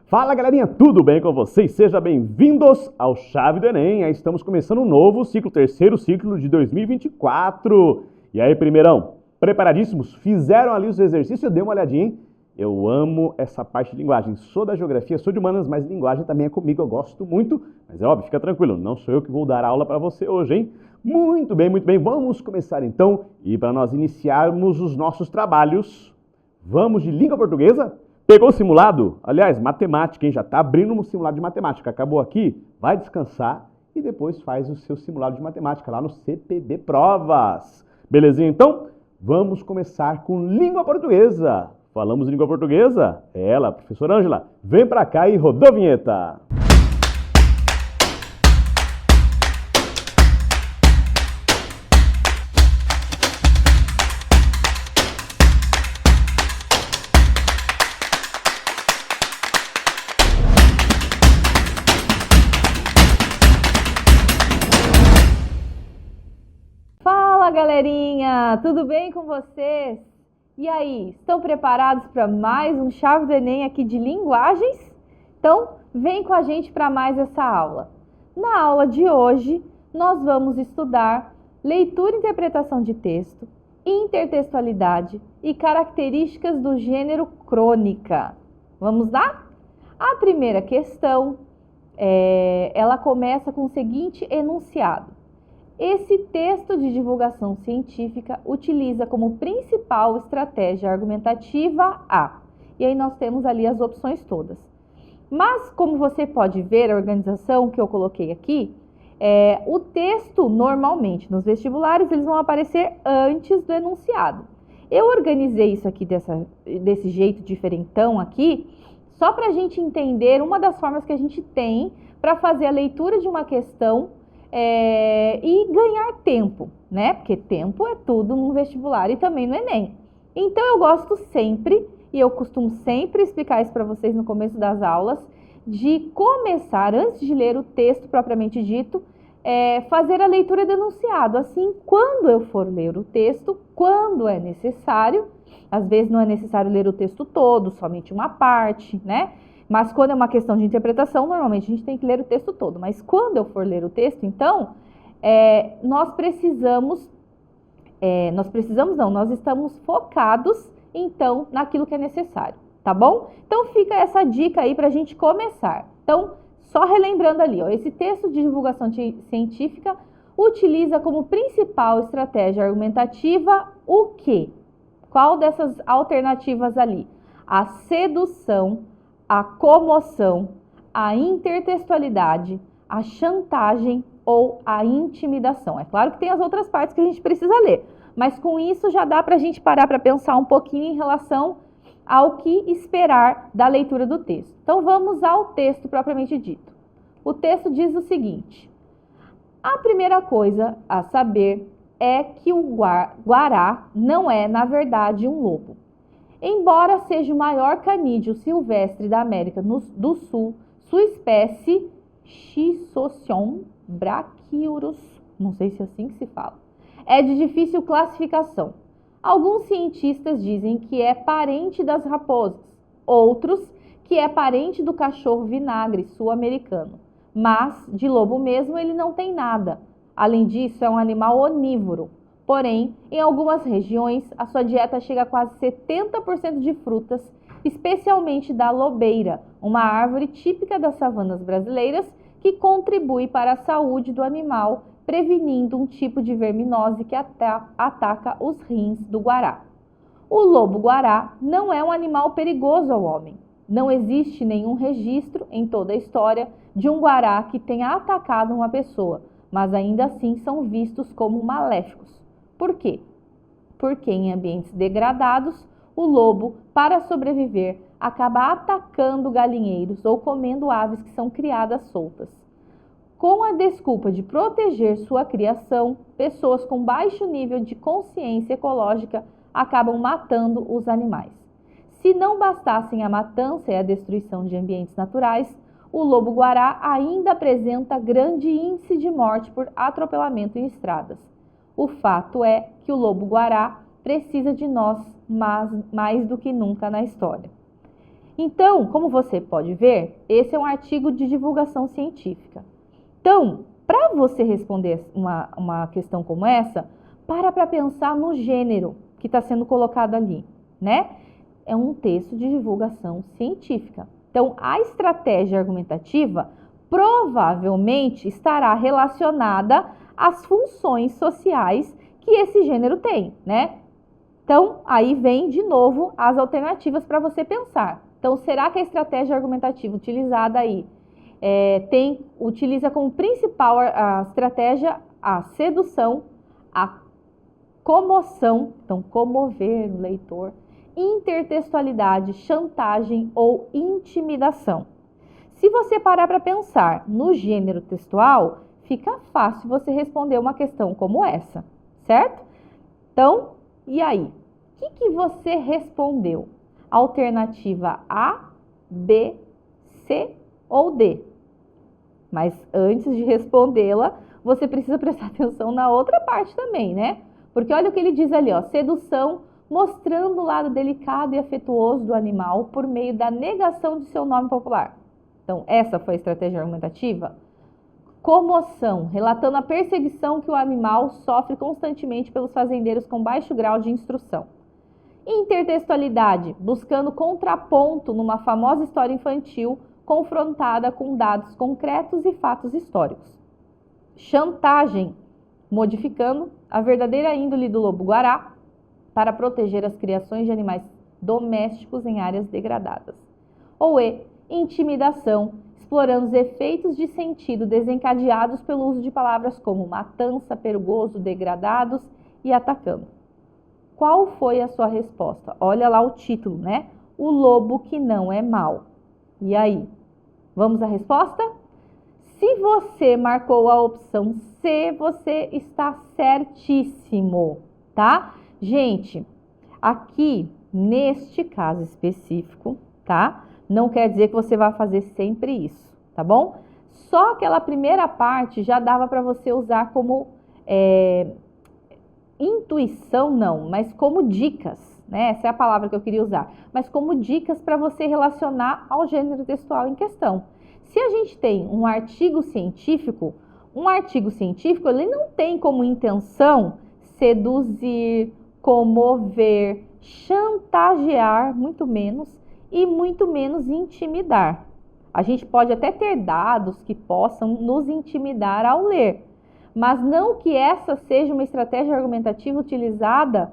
Fala galerinha, tudo bem com vocês? Sejam bem-vindos ao Chave do Enem. Aí estamos começando um novo ciclo, terceiro ciclo de 2024. E aí, primeirão, preparadíssimos? Fizeram ali os exercícios? Eu dei uma olhadinha, hein? Eu amo essa parte de linguagem. Sou da geografia, sou de humanas, mas linguagem também é comigo, eu gosto muito. Mas é óbvio, fica tranquilo, não sou eu que vou dar aula para você hoje, hein? Muito bem, muito bem. Vamos começar então. E para nós iniciarmos os nossos trabalhos, vamos de língua portuguesa? Pegou o simulado? Aliás, matemática, hein? Já está abrindo um simulado de matemática. Acabou aqui? Vai descansar e depois faz o seu simulado de matemática lá no CPB Provas. Belezinha, então? Vamos começar com língua portuguesa. Falamos em língua portuguesa? É ela, professora Ângela. Vem pra cá e rodou a vinheta. Fala galerinha, tudo bem com vocês? E aí, estão preparados para mais um Chave do Enem aqui de linguagens? Então, vem com a gente para mais essa aula. Na aula de hoje, nós vamos estudar leitura e interpretação de texto, intertextualidade e características do gênero crônica. Vamos lá? A primeira questão, ela começa com o seguinte enunciado. Esse texto de divulgação científica utiliza como principal estratégia argumentativa A. E aí nós temos ali as opções todas. Mas, como você pode ver, a organização que eu coloquei aqui, o texto, normalmente, nos vestibulares, eles vão aparecer antes do enunciado. Eu organizei isso aqui desse jeito diferentão aqui, só para a gente entender uma das formas que a gente tem para fazer a leitura de uma questão e ganhar tempo, né? Porque tempo é tudo no vestibular e também no Enem. Então eu gosto sempre, e eu costumo sempre explicar isso para vocês no começo das aulas, de começar, antes de ler o texto propriamente dito, fazer a leitura do enunciado. Assim, quando eu for ler o texto, quando é necessário, às vezes não é necessário ler o texto todo, somente uma parte, né? Mas quando é uma questão de interpretação, normalmente a gente tem que ler o texto todo. Mas quando eu for ler o texto, então, nós estamos focados, então, naquilo que é necessário, tá bom? Então, fica essa dica aí para a gente começar. Então, só relembrando ali, ó, esse texto de divulgação científica utiliza como principal estratégia argumentativa o quê? Qual dessas alternativas ali? A sedução, a comoção, a intertextualidade, a chantagem ou a intimidação. É claro que tem as outras partes que a gente precisa ler, mas com isso já dá para a gente parar para pensar um pouquinho em relação ao que esperar da leitura do texto. Então vamos ao texto propriamente dito. O texto diz o seguinte: a primeira coisa a saber é que o guará não é, na verdade, um lobo. Embora seja o maior canídeo silvestre da América do Sul, sua espécie Schistoscion brachyurus, não sei se é assim que se fala, é de difícil classificação. Alguns cientistas dizem que é parente das raposas, outros que é parente do cachorro vinagre sul-americano, mas de lobo mesmo ele não tem nada. Além disso, é um animal onívoro. Porém, em algumas regiões, a sua dieta chega a quase 70% de frutas, especialmente da lobeira, uma árvore típica das savanas brasileiras que contribui para a saúde do animal, prevenindo um tipo de verminose que ataca os rins do guará. O lobo-guará não é um animal perigoso ao homem. Não existe nenhum registro em toda a história de um guará que tenha atacado uma pessoa, mas ainda assim são vistos como maléficos. Por quê? Porque em ambientes degradados, o lobo, para sobreviver, acaba atacando galinheiros ou comendo aves que são criadas soltas. Com a desculpa de proteger sua criação, pessoas com baixo nível de consciência ecológica acabam matando os animais. Se não bastassem a matança e a destruição de ambientes naturais, o lobo-guará ainda apresenta grande índice de morte por atropelamento em estradas. O fato é que o lobo-guará precisa de nós mais do que nunca na história. Então, como você pode ver, esse é um artigo de divulgação científica. Então, para você responder uma questão como essa, para pensar no gênero que está sendo colocado ali, né? É um texto de divulgação científica. Então, a estratégia argumentativa provavelmente estará relacionada às funções sociais que esse gênero tem, né? Então, aí vem de novo as alternativas para você pensar. Então, será que a estratégia argumentativa utilizada aí utiliza como principal a estratégia a sedução, a comoção, então comover o leitor, intertextualidade, chantagem ou intimidação? Se você parar para pensar no gênero textual, fica fácil você responder uma questão como essa, certo? Então, e aí? O que você respondeu? Alternativa A, B, C ou D? Mas antes de respondê-la, você precisa prestar atenção na outra parte também, né? Porque olha o que ele diz ali, ó, sedução, mostrando o lado delicado e afetuoso do animal por meio da negação de seu nome popular. Então, essa foi a estratégia argumentativa. Comoção, relatando a perseguição que o animal sofre constantemente pelos fazendeiros com baixo grau de instrução. Intertextualidade, buscando contraponto numa famosa história infantil confrontada com dados concretos e fatos históricos. Chantagem, modificando a verdadeira índole do lobo-guará para proteger as criações de animais domésticos em áreas degradadas. Ou intimidação, explorando os efeitos de sentido desencadeados pelo uso de palavras como matança, perigoso, degradados e atacando. Qual foi a sua resposta? Olha lá o título, né? O lobo que não é mau. E aí? Vamos à resposta? Se você marcou a opção C, você está certíssimo, tá? Gente, aqui, neste caso específico, tá? Não quer dizer que você vai fazer sempre isso, tá bom? Só aquela primeira parte já dava para você usar como intuição, não, mas como dicas, né? Essa é a palavra que eu queria usar. Mas como dicas para você relacionar ao gênero textual em questão. Se a gente tem um artigo científico ele não tem como intenção seduzir, comover, chantagear, muito menos intimidar. A gente pode até ter dados que possam nos intimidar ao ler, mas não que essa seja uma estratégia argumentativa utilizada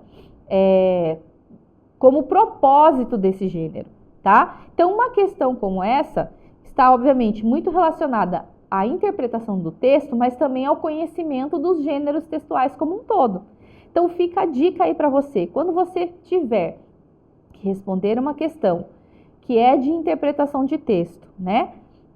como propósito desse gênero, tá? Então, uma questão como essa está, obviamente, muito relacionada à interpretação do texto, mas também ao conhecimento dos gêneros textuais como um todo. Então, fica a dica aí para você. Quando você tiver que responder uma questão que é de interpretação de texto, né?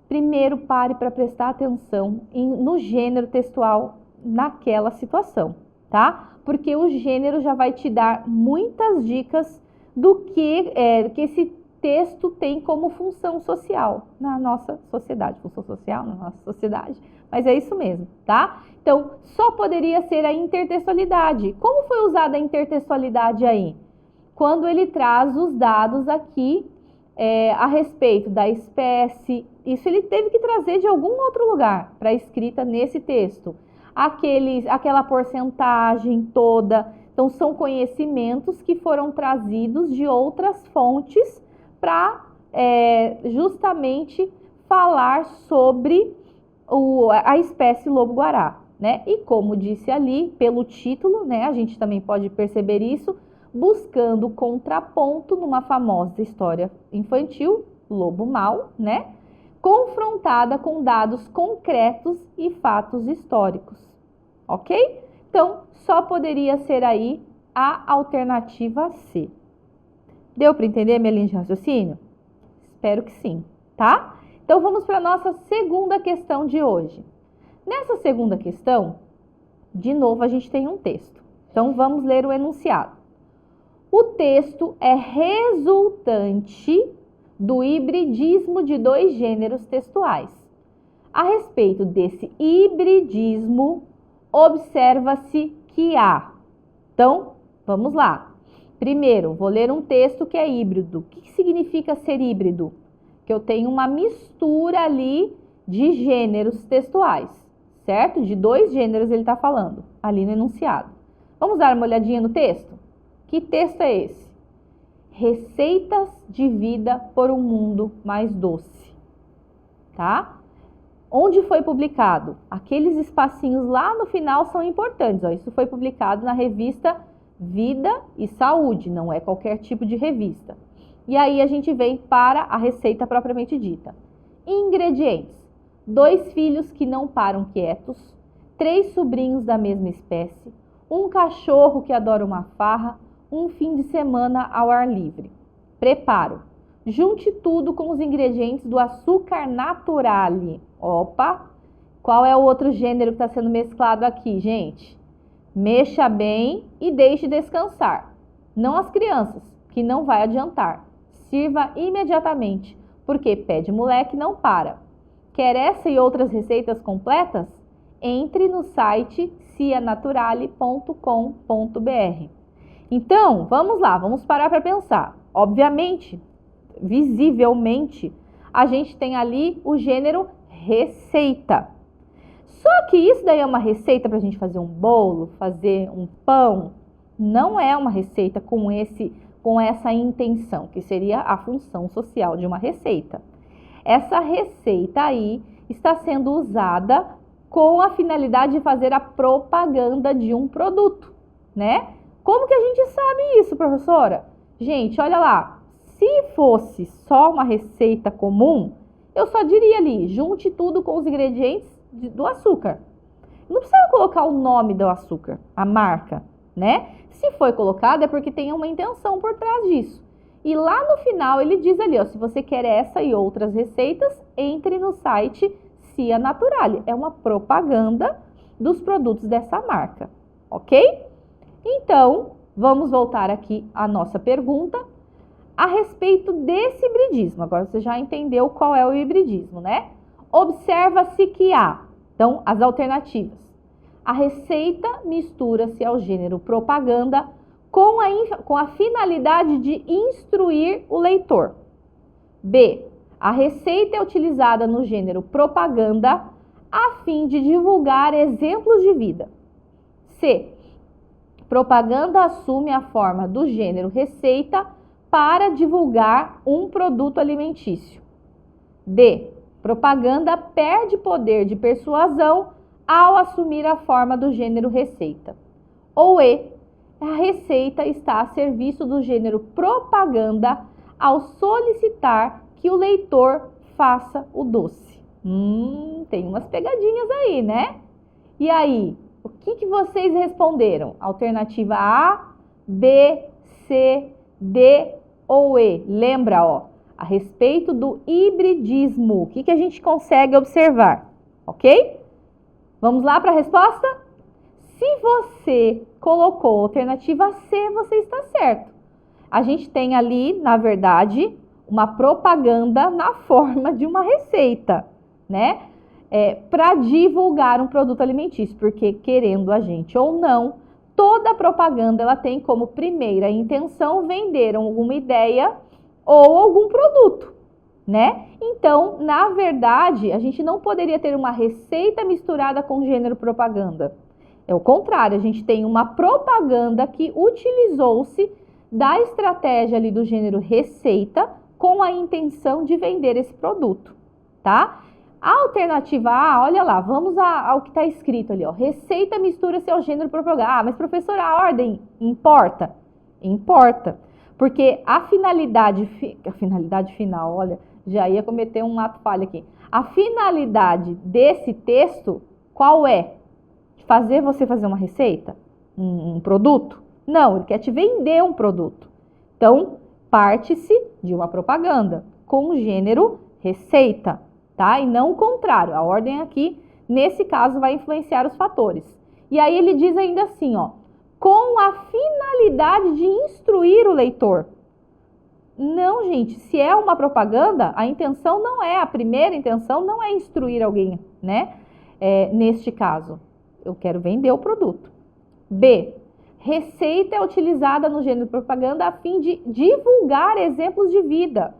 Primeiro, pare para prestar atenção no gênero textual naquela situação, tá? Porque o gênero já vai te dar muitas dicas do que esse texto tem como função social na nossa sociedade. Função social na nossa sociedade, mas é isso mesmo, tá? Então, só poderia ser a intertextualidade. Como foi usada a intertextualidade aí? Quando ele traz os dados aqui a respeito da espécie, isso ele teve que trazer de algum outro lugar para a escrita nesse texto. Aquela porcentagem toda. Então, são conhecimentos que foram trazidos de outras fontes para justamente falar sobre a espécie lobo-guará, né? E como disse ali, pelo título, né, a gente também pode perceber isso, buscando contraponto numa famosa história infantil, Lobo Mau, né? Confrontada com dados concretos e fatos históricos, ok? Então, só poderia ser aí a alternativa C. Deu para entender minha linha de raciocínio? Espero que sim, tá? Então, vamos para a nossa segunda questão de hoje. Nessa segunda questão, de novo, a gente tem um texto. Então, vamos ler o enunciado. O texto é resultante do hibridismo de dois gêneros textuais. A respeito desse hibridismo, observa-se que há. Então, vamos lá. Primeiro, vou ler um texto que é híbrido. O que significa ser híbrido? Que eu tenho uma mistura ali de gêneros textuais, certo? De 2 gêneros ele está falando ali no enunciado. Vamos dar uma olhadinha no texto? Que texto é esse? Receitas de vida por um mundo mais doce, tá? Onde foi publicado? Aqueles espacinhos lá no final são importantes, ó. Isso foi publicado na revista Vida e Saúde, não é qualquer tipo de revista. E aí a gente vem para a receita propriamente dita. Ingredientes: 2 filhos que não param quietos, 3 sobrinhos da mesma espécie, um cachorro que adora uma farra, um fim de semana ao ar livre. Preparo: junte tudo com os ingredientes do açúcar naturale. Opa! Qual é o outro gênero que está sendo mesclado aqui, gente? Mexa bem e deixe descansar. Não as crianças, que não vai adiantar. Sirva imediatamente, porque pé de moleque não para. Quer essa e outras receitas completas? Entre no site cianaturale.com.br. Então, vamos lá, vamos parar para pensar. Obviamente, visivelmente, a gente tem ali o gênero receita. Só que isso daí é uma receita para a gente fazer um bolo, fazer um pão. Não é uma receita com essa intenção, que seria a função social de uma receita. Essa receita aí está sendo usada com a finalidade de fazer a propaganda de um produto, né? Como que a gente sabe isso, professora? Gente, olha lá, se fosse só uma receita comum, eu só diria ali, junte tudo com os ingredientes do açúcar. Não precisa colocar o nome do açúcar, a marca, né? Se foi colocado é porque tem uma intenção por trás disso. E lá no final ele diz ali, ó, se você quer essa e outras receitas, entre no site Cia Naturale. É uma propaganda dos produtos dessa marca, ok? Então, vamos voltar aqui à nossa pergunta a respeito desse hibridismo. Agora você já entendeu qual é o hibridismo, né? Observa-se que há, então, as alternativas. A receita mistura-se ao gênero propaganda com a finalidade de instruir o leitor. B. A receita é utilizada no gênero propaganda a fim de divulgar exemplos de vida. C. Propaganda assume a forma do gênero receita para divulgar um produto alimentício. D. Propaganda perde poder de persuasão ao assumir a forma do gênero receita. Ou E. A receita está a serviço do gênero propaganda ao solicitar que o leitor faça o doce. Tem umas pegadinhas aí, né? E aí, o que vocês responderam? Alternativa A, B, C, D ou E? Lembra, ó, a respeito do hibridismo. O que a gente consegue observar? Ok? Vamos lá para a resposta? Se você colocou a alternativa C, você está certo. A gente tem ali, na verdade, uma propaganda na forma de uma receita, né? Para divulgar um produto alimentício, porque querendo a gente ou não, toda propaganda ela tem como primeira intenção vender alguma ideia ou algum produto, né? Então, na verdade, a gente não poderia ter uma receita misturada com gênero propaganda. É o contrário, a gente tem uma propaganda que utilizou-se da estratégia ali do gênero receita com a intenção de vender esse produto, tá? A alternativa A, olha lá, vamos ao que está escrito ali, ó. Receita mistura-se ao gênero propaganda. Ah, mas professora, a ordem importa? Importa, porque a finalidade final, olha, já ia cometer um ato falho aqui. A finalidade desse texto, qual é? Fazer você fazer uma receita? Um produto? Não, ele quer te vender um produto. Então, parte-se de uma propaganda com o gênero receita, tá? E não o contrário. A ordem aqui, nesse caso, vai influenciar os fatores. E aí ele diz ainda assim, ó, com a finalidade de instruir o leitor. Não, gente, se é uma propaganda, a intenção não é, a primeira intenção não é instruir alguém, né? Neste caso, eu quero vender o produto. B. Receita é utilizada no gênero propaganda a fim de divulgar exemplos de vida.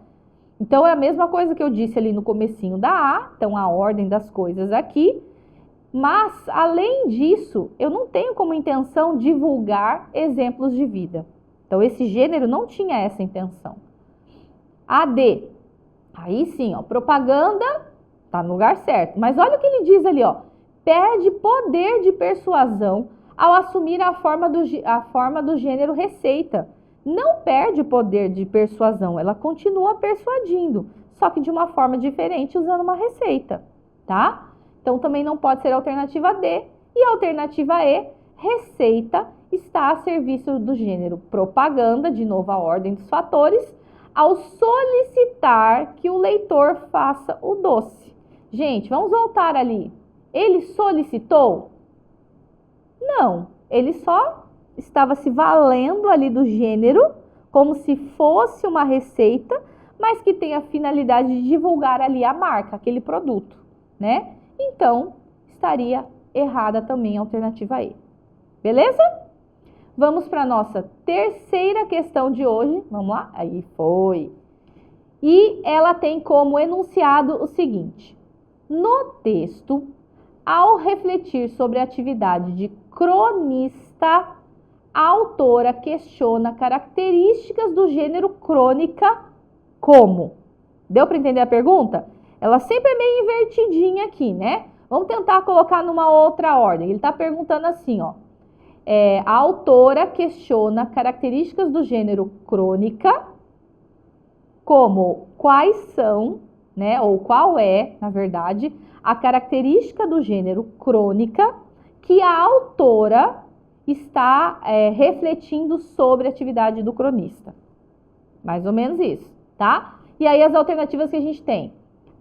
Então, é a mesma coisa que eu disse ali no comecinho da A, então a ordem das coisas aqui. Mas, além disso, eu não tenho como intenção divulgar exemplos de vida. Então, esse gênero não tinha essa intenção. AD, aí sim, ó, propaganda tá no lugar certo. Mas olha o que ele diz ali, ó, perde poder de persuasão ao assumir a forma do gênero receita. Não perde poder de persuasão, ela continua persuadindo, só que de uma forma diferente usando uma receita, tá? Então também não pode ser a alternativa D. E a alternativa E, receita, está a serviço do gênero propaganda, de novo a ordem dos fatores, ao solicitar que o leitor faça o doce. Gente, vamos voltar ali. Ele solicitou? Não, ele só estava se valendo ali do gênero como se fosse uma receita, mas que tem a finalidade de divulgar ali a marca, aquele produto, né? Então, estaria errada também a alternativa E. Beleza? Vamos para a nossa terceira questão de hoje. Vamos lá? Aí foi. E ela tem como enunciado o seguinte: no texto, ao refletir sobre a atividade de cronista, a autora questiona características do gênero crônica como? Deu para entender a pergunta? Ela sempre é meio invertidinha aqui, né? Vamos tentar colocar numa outra ordem. Ele está perguntando assim, ó. A autora questiona características do gênero crônica, como quais são, né? Ou qual é, na verdade, a característica do gênero crônica que a autora está refletindo sobre a atividade do cronista. Mais ou menos isso, tá? E aí as alternativas que a gente tem.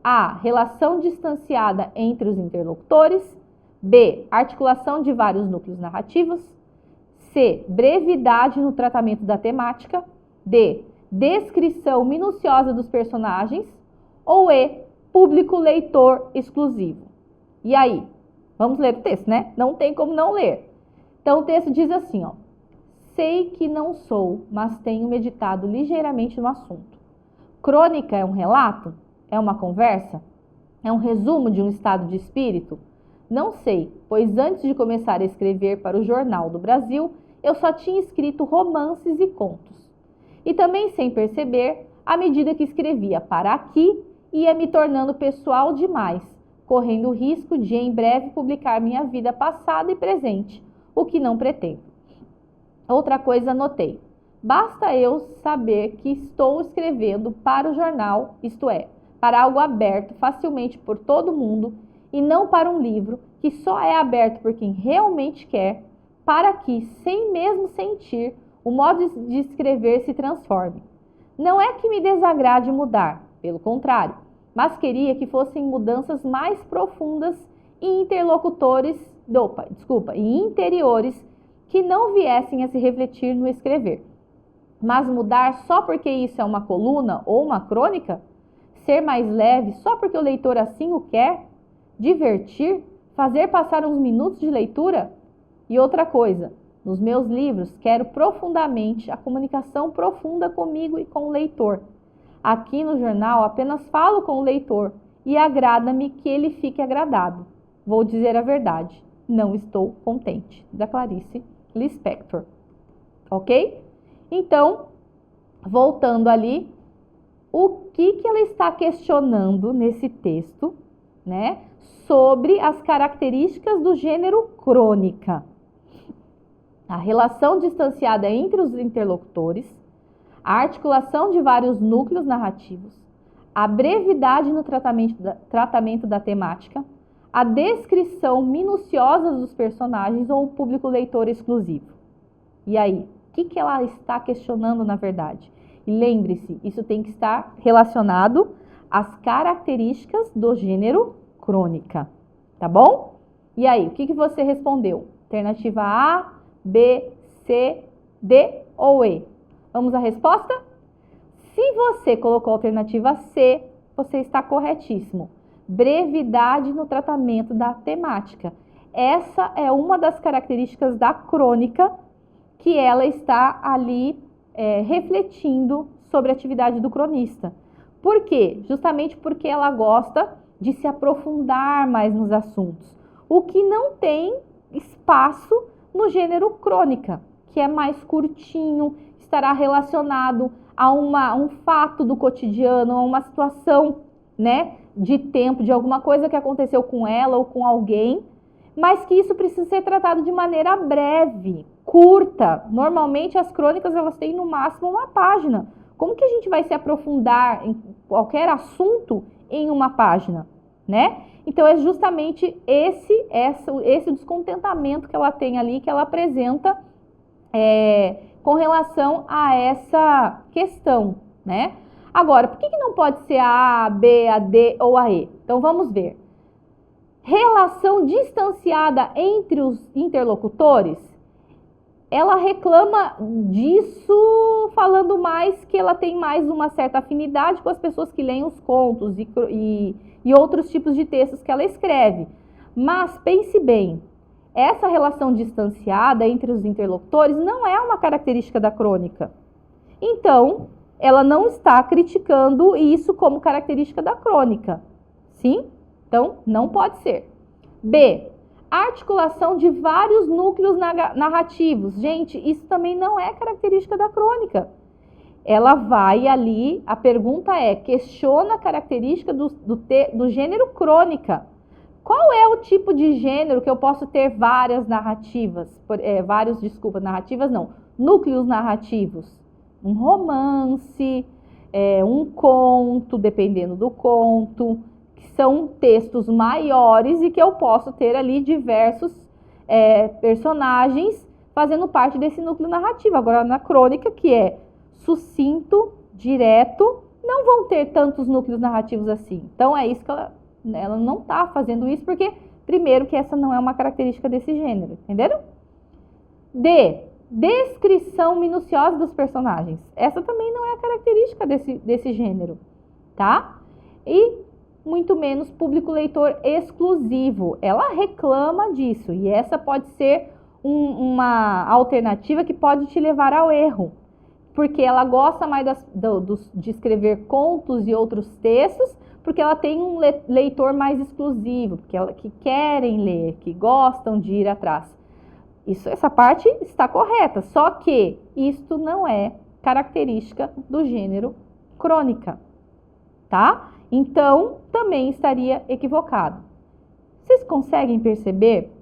A, relação distanciada entre os interlocutores. B, articulação de vários núcleos narrativos. C, brevidade no tratamento da temática. D, descrição minuciosa dos personagens. Ou E, público leitor exclusivo. E aí? Vamos ler o texto, né? Não tem como não ler. Então o texto diz assim, ó. Sei que não sou, mas tenho meditado ligeiramente no assunto. Crônica é um relato? É uma conversa? É um resumo de um estado de espírito? Não sei, pois antes de começar a escrever para o Jornal do Brasil, eu só tinha escrito romances e contos. E também, sem perceber, à medida que escrevia para aqui, ia me tornando pessoal demais, correndo o risco de em breve publicar minha vida passada e presente, o que não pretendo. Outra coisa anotei. Basta eu saber que estou escrevendo para o jornal, isto é, para algo aberto facilmente por todo mundo e não para um livro que só é aberto por quem realmente quer, para que, sem mesmo sentir, o modo de escrever se transforme. Não é que me desagrade mudar, pelo contrário, mas queria que fossem mudanças mais profundas e interiores que não viessem a se refletir no escrever. Mas mudar só porque isso é uma coluna ou uma crônica? Ser mais leve só porque o leitor assim o quer? Divertir? Fazer passar uns minutos de leitura? E outra coisa, nos meus livros quero profundamente a comunicação profunda comigo e com o leitor. Aqui no jornal apenas falo com o leitor e agrada-me que ele fique agradado. Vou dizer a verdade, não estou contente. Da Clarice Lispector. Ok? Então, voltando ali, o que ela está questionando nesse texto, né? Sobre as características do gênero crônica. A relação distanciada entre os interlocutores, a articulação de vários núcleos narrativos, a brevidade no tratamento da temática, a descrição minuciosa dos personagens ou o público leitor exclusivo. E aí, o que ela está questionando na verdade? E lembre-se, isso tem que estar relacionado às características do gênero crônica, tá bom? E aí, o que você respondeu? Alternativa A, B, C, D ou E? Vamos à resposta? Se você colocou a alternativa C, você está corretíssimo. Brevidade no tratamento da temática. Essa é uma das características da crônica que ela está ali refletindo sobre a atividade do cronista. Por quê? Justamente porque ela gosta de se aprofundar mais nos assuntos, o que não tem espaço no gênero crônica, que é mais curtinho, estará relacionado a um fato do cotidiano, a uma situação, né, de tempo, de alguma coisa que aconteceu com ela ou com alguém, mas que isso precisa ser tratado de maneira breve, curta. Normalmente as crônicas elas têm no máximo uma página. Como que a gente vai se aprofundar em qualquer assunto em uma página, né? Então é justamente esse descontentamento que ela tem ali, que ela apresenta com relação a essa questão, né? Agora, por que não pode ser a A, B, a D ou a E? Então vamos ver. Relação distanciada entre os interlocutores, ela reclama disso falando mais que ela tem mais uma certa afinidade com as pessoas que leem os contos e outros tipos de textos que ela escreve. Mas pense bem, essa relação distanciada entre os interlocutores não é uma característica da crônica. Então, ela não está criticando isso como característica da crônica. Sim? Então, não pode ser. B. Articulação de vários núcleos narrativos. Gente, isso também não é característica da crônica. Ela vai ali, a pergunta questiona a característica do gênero crônica. Qual é o tipo de gênero que eu posso ter várias narrativas? Núcleos narrativos. Um romance, um conto, dependendo do conto, que são textos maiores e que eu posso ter ali diversos personagens fazendo parte desse núcleo narrativo. Agora, na crônica, que é sucinto, direto, não vão ter tantos núcleos narrativos assim. Então, é isso que ela não está fazendo isso, porque, primeiro, que essa não é uma característica desse gênero, entenderam? D. Descrição minuciosa dos personagens. Essa também não é a característica desse gênero, tá? E muito menos público leitor exclusivo. Ela reclama disso e essa pode ser uma alternativa que pode te levar ao erro, porque ela gosta mais de escrever contos e outros textos, porque ela tem um leitor mais exclusivo, que querem ler, que gostam de ir atrás. Essa parte está correta, só que isto não é característica do gênero crônica, tá? Então, também estaria equivocado. Vocês conseguem perceber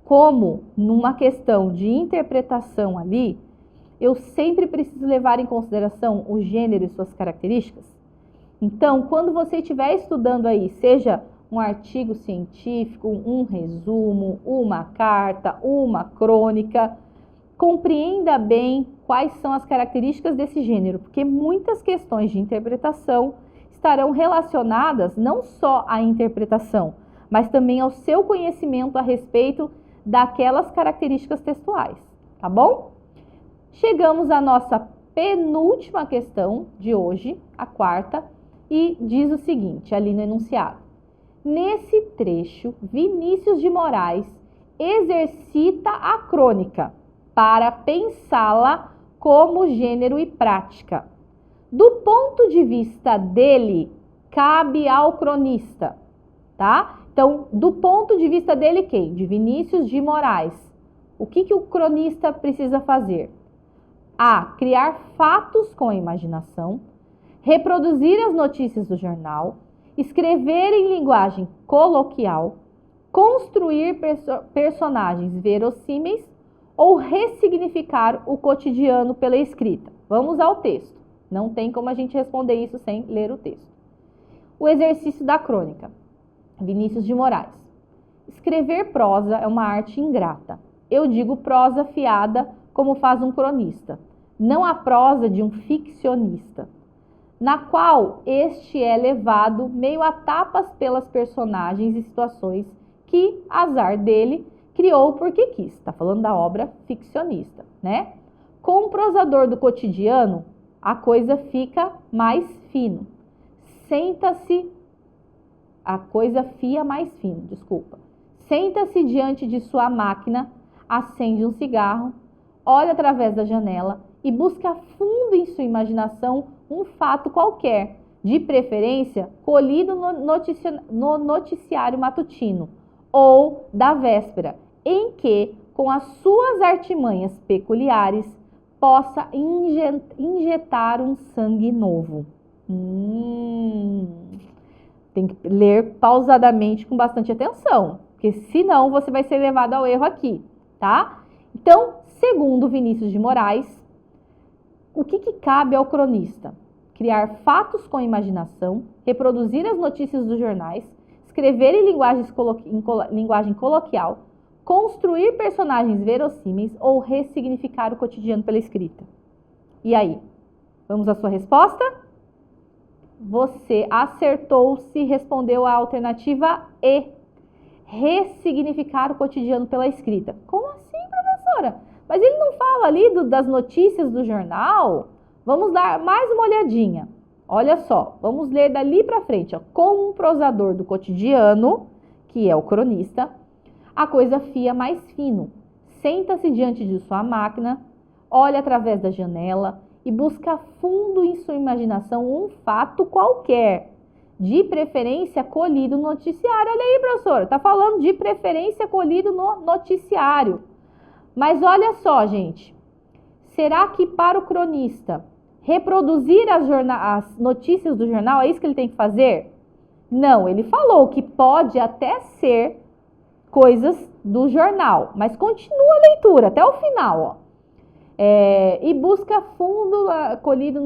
como, numa questão de interpretação ali, eu sempre preciso levar em consideração o gênero e suas características? Então, quando você estiver estudando aí, seja um artigo científico, um resumo, uma carta, uma crônica, compreenda bem quais são as características desse gênero, porque muitas questões de interpretação estarão relacionadas não só à interpretação, mas também ao seu conhecimento a respeito daquelas características textuais, tá bom? Chegamos à nossa penúltima questão de hoje, a quarta, e diz o seguinte, ali no enunciado. Nesse trecho, Vinícius de Moraes exercita a crônica para pensá-la como gênero e prática. Do ponto de vista dele, cabe ao cronista, tá? Então, do ponto de vista dele, quem? De Vinícius de Moraes. O que o cronista precisa fazer? A. Criar fatos com a imaginação, reproduzir as notícias do jornal, escrever em linguagem coloquial, construir personagens verossímeis ou ressignificar o cotidiano pela escrita. Vamos ao texto. Não tem como a gente responder isso sem ler o texto. O exercício da crônica. Vinícius de Moraes. Escrever prosa é uma arte ingrata. Eu digo prosa fiada como faz um cronista, não a prosa de um ficcionista, na qual este é levado meio a tapas pelas personagens e situações que, azar dele, criou porque quis. Está falando da obra ficcionista, né? Com o prosador do cotidiano, a coisa fica mais fino. Senta-se, a coisa fia mais fino, desculpa. Senta-se diante de sua máquina, acende um cigarro, olha através da janela e busca fundo em sua imaginação um fato qualquer, de preferência colhido no noticiário matutino ou da véspera, em que, com as suas artimanhas peculiares, possa injetar um sangue novo. Tem que ler pausadamente com bastante atenção, porque senão você vai ser levado ao erro aqui, tá? Então, segundo Vinícius de Moraes, o que cabe ao cronista? Criar fatos com imaginação, reproduzir as notícias dos jornais, escrever em linguagem coloquial, construir personagens verossímeis ou ressignificar o cotidiano pela escrita. E aí? Vamos à sua resposta? Você acertou se respondeu a alternativa E. Ressignificar o cotidiano pela escrita. Como assim, professora? Mas ele não fala ali das notícias do jornal? Vamos dar mais uma olhadinha. Olha só, vamos ler dali para frente. Ó. Com um prosador do cotidiano, que é o cronista, a coisa fia mais fino. Senta-se diante de sua máquina, olha através da janela e busca fundo em sua imaginação um fato qualquer, de preferência colhido no noticiário. Olha aí, professora, tá falando de preferência colhido no noticiário. Mas olha só, gente, será que para o cronista reproduzir as notícias do jornal é isso que ele tem que fazer? Não, ele falou que pode até ser coisas do jornal, mas continua a leitura até o final, ó. E busca fundo colhido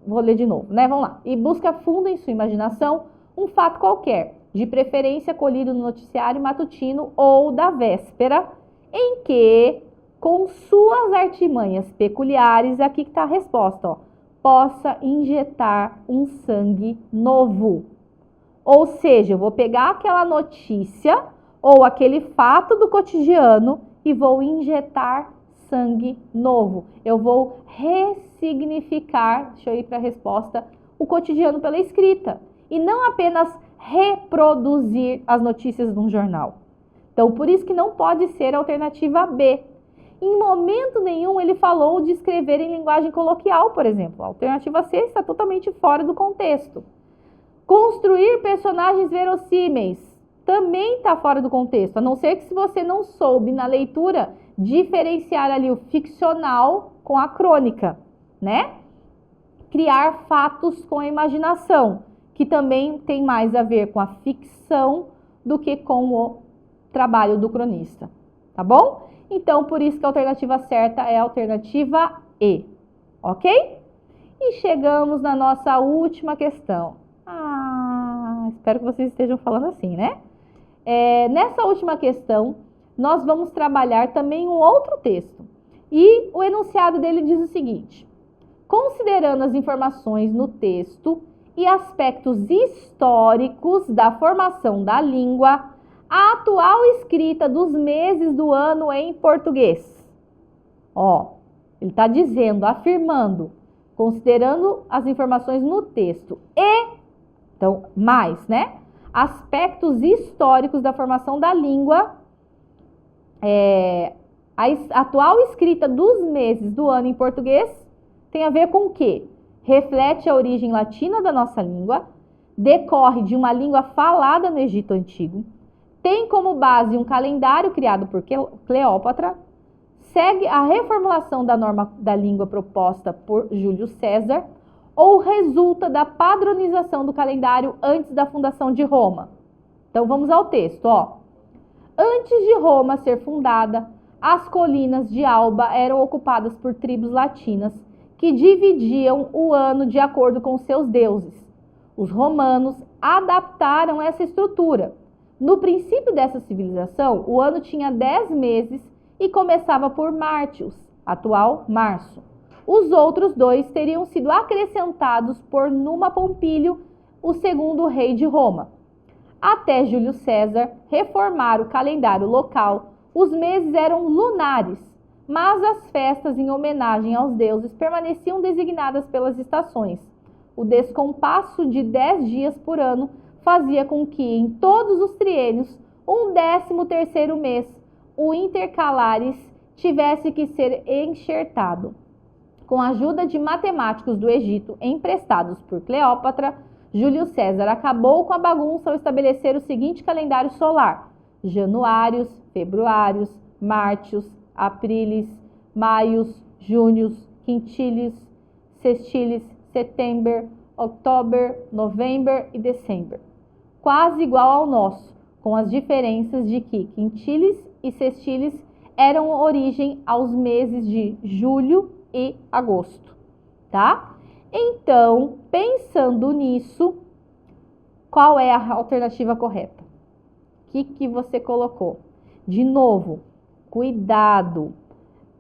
vou ler de novo, né? Vamos lá. E busca fundo em sua imaginação um fato qualquer, de preferência colhido no noticiário matutino ou da véspera, em que, com suas artimanhas peculiares, aqui que está a resposta, ó, possa injetar um sangue novo. Ou seja, eu vou pegar aquela notícia ou aquele fato do cotidiano e vou injetar sangue novo. Eu vou ressignificar, deixa eu ir para a resposta, o cotidiano pela escrita. E não apenas reproduzir as notícias de um jornal. Então, por isso que não pode ser a alternativa B. Em momento nenhum ele falou de escrever em linguagem coloquial, por exemplo. A alternativa C está totalmente fora do contexto. Construir personagens verossímeis também está fora do contexto, a não ser que se você não soube na leitura diferenciar ali o ficcional com a crônica, né? Criar fatos com a imaginação, que também tem mais a ver com a ficção do que com o trabalho do cronista, tá bom? Então, por isso que a alternativa certa é a alternativa E, ok? E chegamos na nossa última questão. Espero que vocês estejam falando assim, né? Nessa última questão, nós vamos trabalhar também um outro texto. E o enunciado dele diz o seguinte: considerando as informações no texto e aspectos históricos da formação da língua, a atual escrita dos meses do ano em português. Ó, ele está dizendo, afirmando, considerando as informações no texto e, então, mais, né? Aspectos históricos da formação da língua, a atual escrita dos meses do ano em português tem a ver com o quê? Reflete a origem latina da nossa língua, decorre de uma língua falada no Egito Antigo, tem como base um calendário criado por Cleópatra, segue a reformulação da norma da língua proposta por Júlio César, ou resulta da padronização do calendário antes da fundação de Roma. Então vamos ao texto, ó. Antes de Roma ser fundada, as colinas de Alba eram ocupadas por tribos latinas que dividiam o ano de acordo com seus deuses. Os romanos adaptaram essa estrutura. No princípio dessa civilização, o ano tinha 10 meses e começava por Mártios, atual março. Os outros 2 teriam sido acrescentados por Numa Pompílio, o segundo rei de Roma. Até Júlio César reformar o calendário local, os meses eram lunares, mas as festas em homenagem aos deuses permaneciam designadas pelas estações. O descompasso de 10 dias por ano fazia com que, em todos os triênios, um 13º mês, o intercalares, tivesse que ser enxertado. Com a ajuda de matemáticos do Egito emprestados por Cleópatra, Júlio César acabou com a bagunça ao estabelecer o seguinte calendário solar: januários, februários, mártios, aprilis, maios, júnios, quintilis, sextilis, setembro, outubro, novembro e dezembro. Quase igual ao nosso, com as diferenças de que quintilis e sextilis eram origem aos meses de julho e agosto, tá? Então, pensando nisso, qual é a alternativa correta? O que você colocou? De novo, cuidado.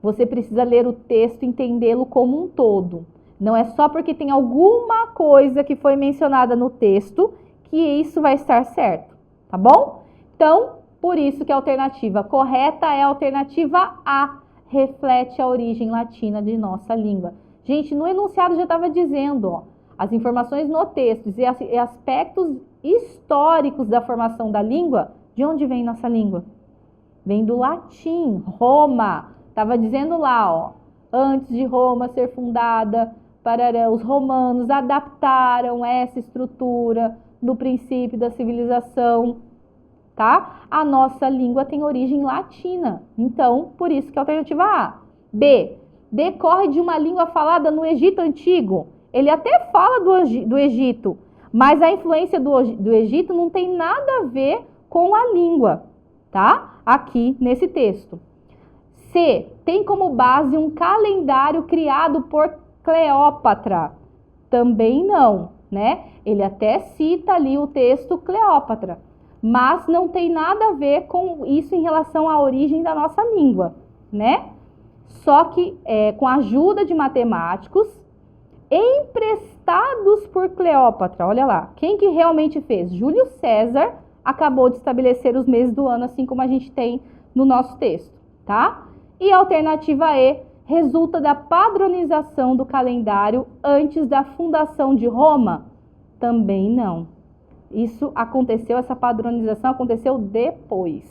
Você precisa ler o texto e entendê-lo como um todo. Não é só porque tem alguma coisa que foi mencionada no texto que isso vai estar certo, tá bom? Então, por isso que a alternativa correta é a alternativa A, reflete a origem latina de nossa língua. Gente, no enunciado já estava dizendo, ó, as informações no texto e aspectos históricos da formação da língua, de onde vem nossa língua? Vem do latim, Roma. Estava dizendo lá, ó, antes de Roma ser fundada, os romanos adaptaram essa estrutura no princípio da civilização, tá? A nossa língua tem origem latina, então, por isso que é a alternativa A. B, decorre de uma língua falada no Egito Antigo. Ele até fala do Egito, mas a influência do Egito não tem nada a ver com a língua, tá? Aqui nesse texto. C, tem como base um calendário criado por Cleópatra. Também não, né? Ele até cita ali o texto Cleópatra, mas não tem nada a ver com isso em relação à origem da nossa língua, né? Só que com a ajuda de matemáticos emprestados por Cleópatra. Olha lá, quem que realmente fez? Júlio César acabou de estabelecer os meses do ano, assim como a gente tem no nosso texto, tá? E a alternativa E resulta da padronização do calendário antes da fundação de Roma? Também não. Isso aconteceu, essa padronização aconteceu depois,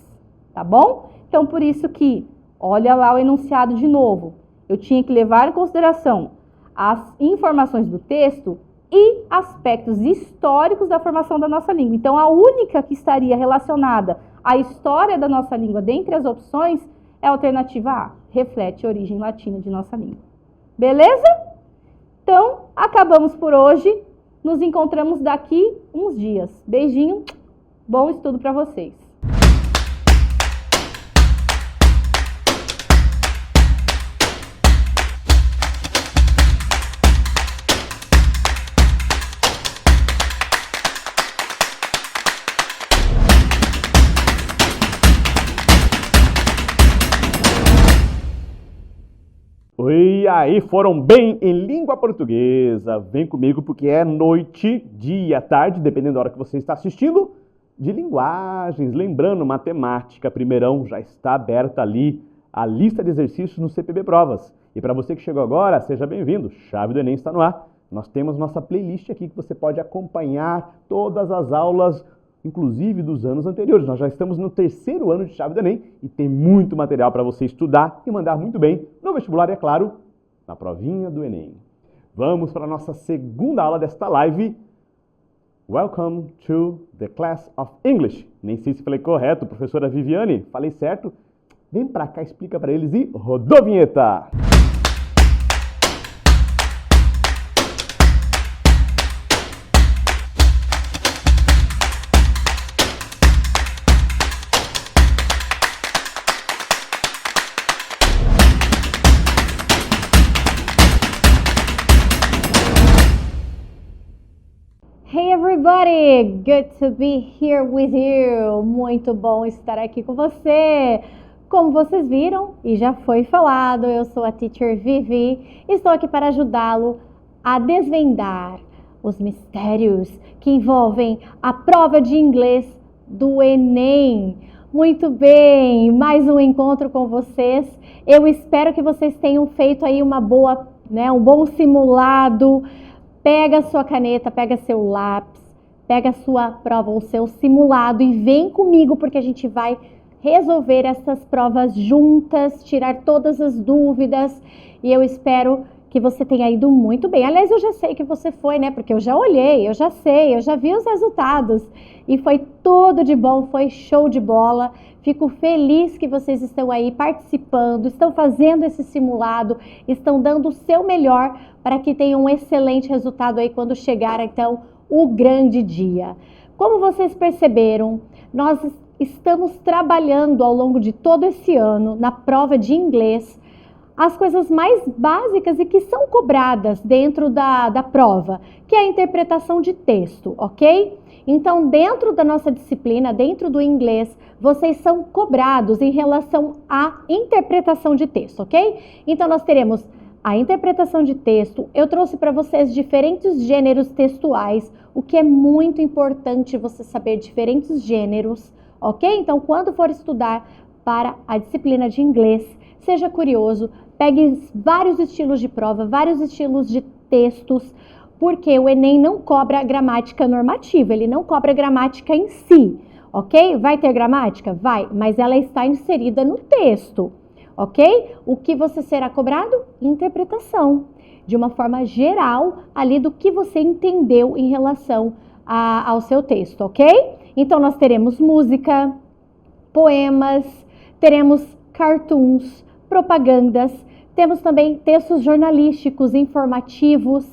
tá bom? Então, por isso que, olha lá o enunciado de novo, eu tinha que levar em consideração as informações do texto e aspectos históricos da formação da nossa língua. Então, a única que estaria relacionada à história da nossa língua dentre as opções é a alternativa A, reflete a origem latina de nossa língua. Beleza? Então, acabamos por hoje. Nos encontramos daqui uns dias. Beijinho, bom estudo para vocês. E aí, foram bem em língua portuguesa? Vem comigo porque é noite, dia, tarde, dependendo da hora que você está assistindo, de linguagens. Lembrando, matemática, primeirão, já está aberta ali a lista de exercícios no CPB Provas. E para você que chegou agora, seja bem-vindo. Chave do Enem está no ar. Nós temos nossa playlist aqui que você pode acompanhar todas as aulas, inclusive dos anos anteriores. Nós já estamos no 3º ano de Chave do Enem e tem muito material para você estudar e mandar muito bem no vestibular e, é claro, na provinha do Enem. Vamos para a nossa segunda aula desta live. Welcome to the class of English. Nem sei se falei correto, professora Viviane. Falei certo? Vem para cá, explica para eles e rodou a vinheta! Hey everybody, good to be here with you. Muito bom estar aqui com você. Como vocês viram e já foi falado, eu sou a Teacher Vivi. Estou aqui para ajudá-lo a desvendar os mistérios que envolvem a prova de inglês do Enem. Muito bem, mais um encontro com vocês. Eu espero que vocês tenham feito aí um bom simulado. Pega a sua caneta, pega seu lápis, pega a sua prova ou seu simulado e vem comigo porque a gente vai resolver essas provas juntas, tirar todas as dúvidas, e eu espero que você tenha ido muito bem. Aliás, eu já sei que você foi, né? Porque eu já olhei, eu já sei, eu já vi os resultados. E foi tudo de bom, foi show de bola. Fico feliz que vocês estão aí participando, estão fazendo esse simulado, estão dando o seu melhor para que tenham um excelente resultado aí quando chegar, então, o grande dia. Como vocês perceberam, nós estamos trabalhando ao longo de todo esse ano na prova de inglês as coisas mais básicas e que são cobradas dentro da prova, que é a interpretação de texto, ok? Então, dentro da nossa disciplina, dentro do inglês, vocês são cobrados em relação à interpretação de texto, ok? Então, nós teremos a interpretação de texto. Eu trouxe para vocês diferentes gêneros textuais, o que é muito importante você saber diferentes gêneros, ok? Então, quando for estudar para a disciplina de inglês, seja curioso, pegue vários estilos de prova, vários estilos de textos, porque o Enem não cobra a gramática normativa, ele não cobra a gramática em si, ok? Vai ter gramática? Vai, mas ela está inserida no texto, ok? O que você será cobrado? Interpretação, de uma forma geral, ali do que você entendeu em relação ao seu texto, ok? Então, nós teremos música, poemas, teremos cartoons, propagandas, temos também textos jornalísticos, informativos.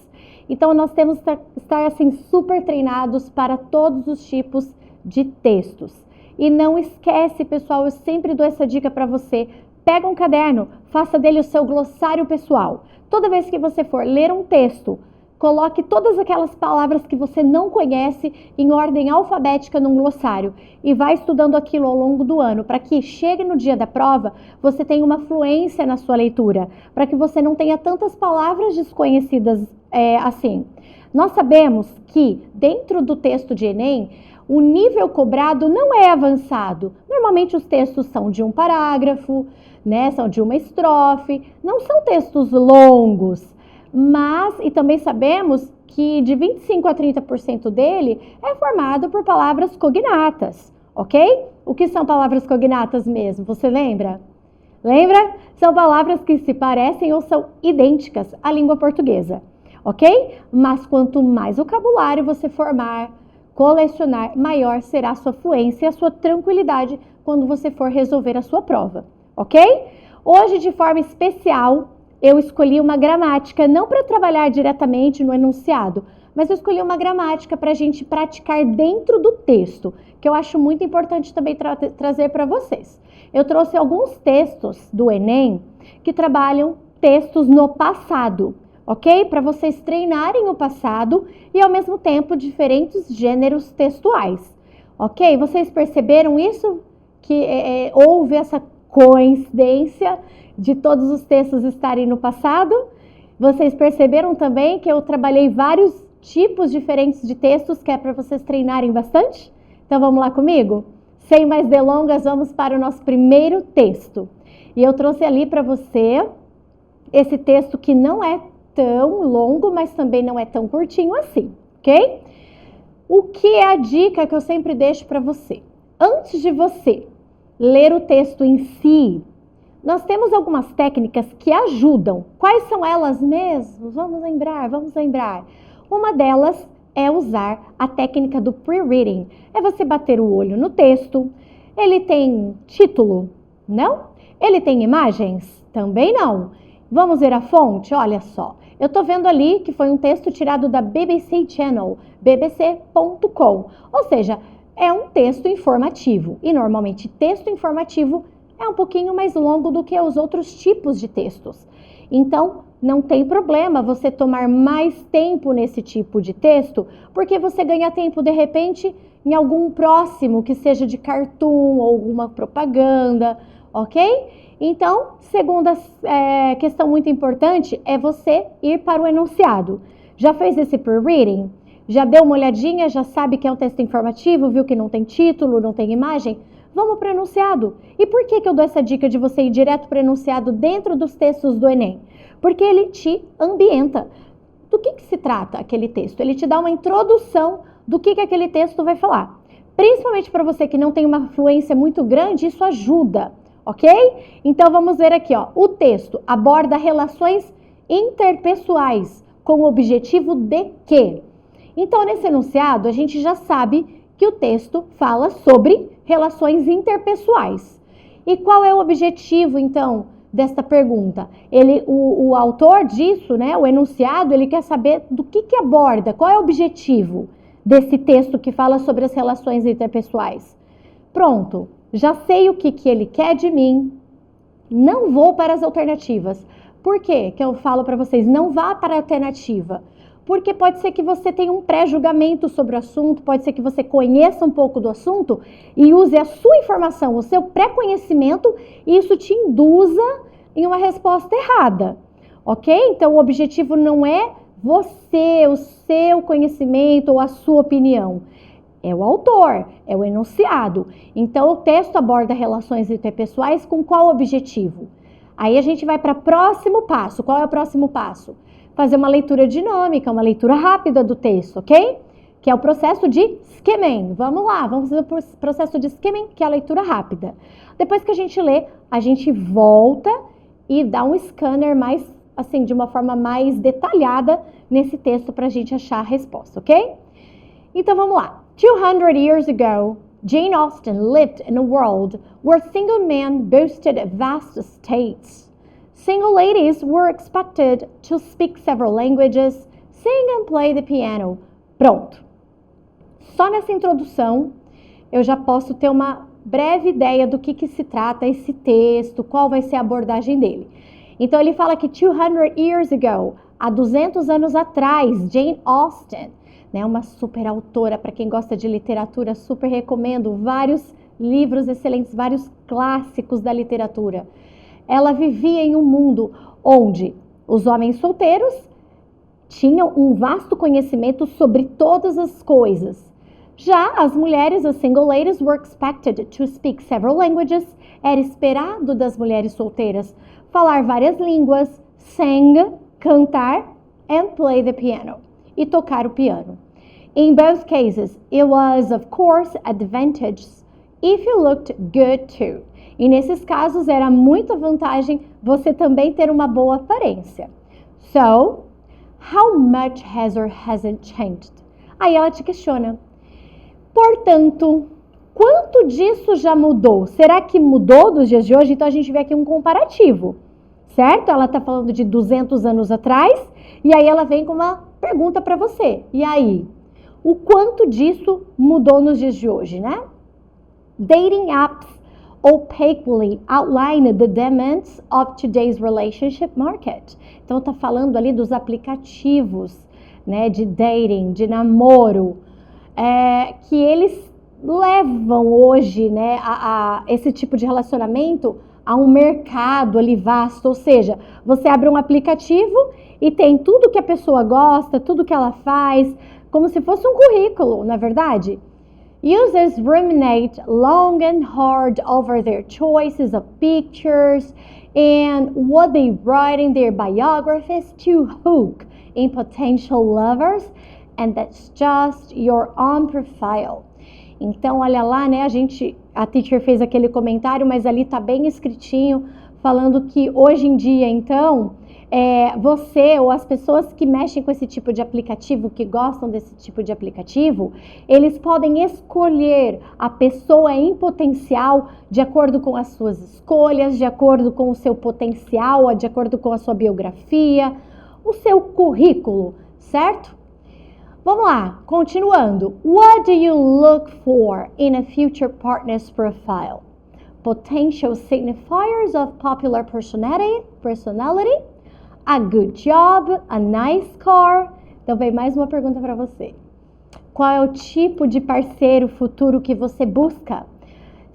Então, nós temos que estar assim super treinados para todos os tipos de textos. E não esquece, pessoal, eu sempre dou essa dica para você. Pega um caderno, faça dele o seu glossário pessoal. Toda vez que você for ler um texto, coloque todas aquelas palavras que você não conhece em ordem alfabética num glossário e vai estudando aquilo ao longo do ano, para que chegue no dia da prova, você tenha uma fluência na sua leitura, para que você não tenha tantas palavras desconhecidas assim. Nós sabemos que dentro do texto de Enem, o nível cobrado não é avançado. Normalmente os textos são de um parágrafo, né, são de uma estrofe, não são textos longos. Mas, e também sabemos que de 25% a 30% dele é formado por palavras cognatas, ok? O que são palavras cognatas mesmo? Você lembra? Lembra? São palavras que se parecem ou são idênticas à língua portuguesa, ok? Mas quanto mais vocabulário você formar, colecionar, maior será a sua fluência e a sua tranquilidade quando você for resolver a sua prova, ok? Hoje, de forma especial, eu escolhi uma gramática, não para trabalhar diretamente no enunciado, mas eu escolhi uma gramática para a gente praticar dentro do texto, que eu acho muito importante também trazer para vocês. Eu trouxe alguns textos do Enem que trabalham textos no passado, ok? Para vocês treinarem o passado e, ao mesmo tempo, diferentes gêneros textuais, ok? Vocês perceberam isso? Que houve essa coincidência de todos os textos estarem no passado? Vocês perceberam também que eu trabalhei vários tipos diferentes de textos, que é para vocês treinarem bastante? Então vamos lá comigo? Sem mais delongas, vamos para o nosso primeiro texto. E eu trouxe ali para você esse texto que não é tão longo, mas também não é tão curtinho assim, ok? O que é a dica que eu sempre deixo para você? Antes de você ler o texto em si, nós temos algumas técnicas que ajudam. Quais são elas mesmo? Vamos lembrar. Uma delas é usar a técnica do pre-reading. É você bater o olho no texto. Ele tem título? Não. Ele tem imagens? Também não. Vamos ver a fonte? Olha só. Eu estou vendo ali que foi um texto tirado da BBC Channel, bbc.com. Ou seja, é um texto informativo. E normalmente texto informativo é um pouquinho mais longo do que os outros tipos de textos. Então, não tem problema você tomar mais tempo nesse tipo de texto, porque você ganha tempo, de repente, em algum próximo que seja de cartoon ou alguma propaganda, ok? Então, segunda questão muito importante é você ir para o enunciado. Já fez esse pre-reading? Já deu uma olhadinha? Já sabe que é um texto informativo? Viu que não tem título, não tem imagem? Vamos para o enunciado. E por que eu dou essa dica de você ir direto para o enunciado dentro dos textos do Enem? Porque ele te ambienta. Do que se trata aquele texto? Ele te dá uma introdução do que aquele texto vai falar. Principalmente para você que não tem uma fluência muito grande, isso ajuda, ok? Então vamos ver aqui, ó. O texto aborda relações interpessoais com o objetivo de quê? Então, nesse enunciado, a gente já sabe que o texto fala sobre relações interpessoais. E qual é o objetivo, então, desta pergunta? O autor disso, né, o enunciado, ele quer saber do que aborda, qual é o objetivo desse texto que fala sobre as relações interpessoais. Pronto, já sei o que ele quer de mim, não vou para as alternativas. Por quê que eu falo para vocês, não vá para a alternativa? Porque pode ser que você tenha um pré-julgamento sobre o assunto, pode ser que você conheça um pouco do assunto e use a sua informação, o seu pré-conhecimento, e isso te induza em uma resposta errada, ok? Então, o objetivo não é você, o seu conhecimento ou a sua opinião. É o autor, é o enunciado. Então, o texto aborda relações interpessoais com qual objetivo? Aí a gente vai para o próximo passo. Qual é o próximo passo? Fazer uma leitura dinâmica, uma leitura rápida do texto, ok? Que é o processo de skimming. Vamos lá, vamos fazer o processo de skimming, que é a leitura rápida. Depois que a gente lê, a gente volta e dá um scanner mais, assim, de uma forma mais detalhada nesse texto para a gente achar a resposta, ok? Então vamos lá. 200 years ago, Jane Austen lived in a world where single men boasted vast estates. Single ladies were expected to speak several languages, sing and play the piano. Pronto. Só nessa introdução eu já posso ter uma breve ideia do que se trata esse texto, qual vai ser a abordagem dele. Então ele fala que 200 years ago, há 200 anos atrás, Jane Austen, né, uma super autora, para quem gosta de literatura, super recomendo, vários livros excelentes, vários clássicos da literatura. Ela vivia em um mundo onde os homens solteiros tinham um vasto conhecimento sobre todas as coisas. Já as mulheres, as single ladies, were expected to speak several languages. Era esperado das mulheres solteiras falar várias línguas, sing, cantar, and play the piano, e tocar o piano. In both cases, it was, of course, advantageous if you looked good too. E nesses casos era muita vantagem você também ter uma boa aparência. So, how much has or hasn't changed? Aí ela te questiona. Portanto, quanto disso já mudou? Será que mudou dos dias de hoje? Então a gente vê aqui um comparativo, certo? Ela está falando de 200 anos atrás e aí ela vem com uma pergunta para você. E aí? O quanto disso mudou nos dias de hoje, né? Dating apps opaquely outline the demands of today's relationship market. Então tá falando ali dos aplicativos, né, de dating, de namoro, que eles levam hoje, né, a esse tipo de relacionamento a um mercado ali vasto. Ou seja, você abre um aplicativo e tem tudo que a pessoa gosta, tudo que ela faz, como se fosse um currículo, na verdade. Users ruminate long and hard over their choices of pictures and what they write in their biographies to hook in potential lovers, and that's just your own profile. Então, olha lá, né, a teacher fez aquele comentário, mas ali tá bem escritinho, falando que hoje em dia, então, você ou as pessoas que mexem com esse tipo de aplicativo, que gostam desse tipo de aplicativo, eles podem escolher a pessoa em potencial de acordo com as suas escolhas, de acordo com o seu potencial, de acordo com a sua biografia, o seu currículo, certo? Vamos lá, continuando. What do you look for in a future partner's profile? Potential signifiers of popular personality, a good job, a nice car. Então vem mais uma pergunta para você. Qual é o tipo de parceiro futuro que você busca?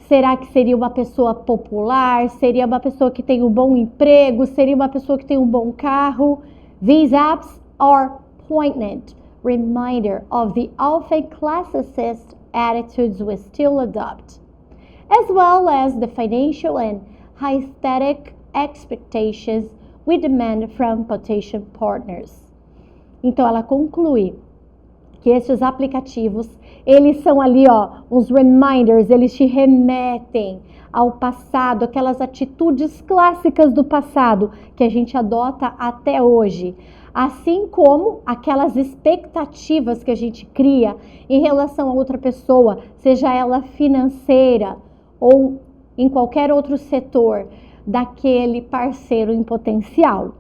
Será que seria uma pessoa popular? Seria uma pessoa que tem um bom emprego? Seria uma pessoa que tem um bom carro? These apps are poignant reminder of the often classicist attitudes we still adopt, as well as the financial and aesthetic expectations we demand from potential partners. Então ela conclui que esses aplicativos, Eles são ali, ó, uns reminders, eles te remetem ao passado, aquelas atitudes clássicas do passado que a gente adota até hoje. Assim como aquelas expectativas que a gente cria em relação a outra pessoa, seja ela financeira ou em qualquer outro setor daquele parceiro em potencial.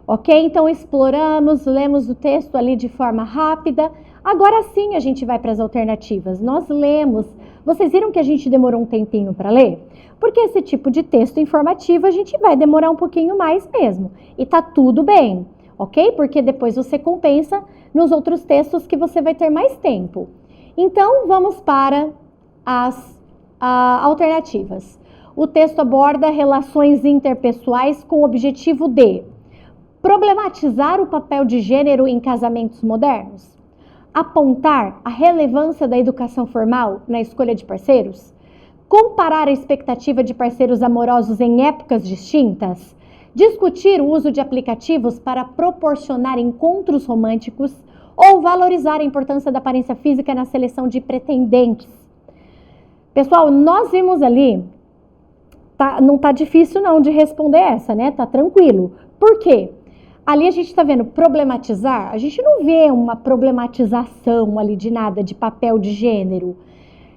Ok? Então exploramos, lemos o texto ali de forma rápida. Agora sim a gente vai para as alternativas. Nós lemos. Vocês viram que a gente demorou um tempinho para ler? Porque esse tipo de texto informativo a gente vai demorar um pouquinho mais mesmo. E tá tudo bem, ok? Porque depois você compensa nos outros textos que você vai ter mais tempo. Então vamos para as alternativas. O texto aborda relações interpessoais com o objetivo de problematizar o papel de gênero em casamentos modernos, apontar a relevância da educação formal na escolha de parceiros, comparar a expectativa de parceiros amorosos em épocas distintas, discutir o uso de aplicativos para proporcionar encontros românticos ou valorizar a importância da aparência física na seleção de pretendentes. Pessoal, nós vimos ali, não tá difícil não de responder essa, né? Tá tranquilo. Por quê? Ali a gente está vendo problematizar, a gente não vê uma problematização ali de nada, de papel de gênero.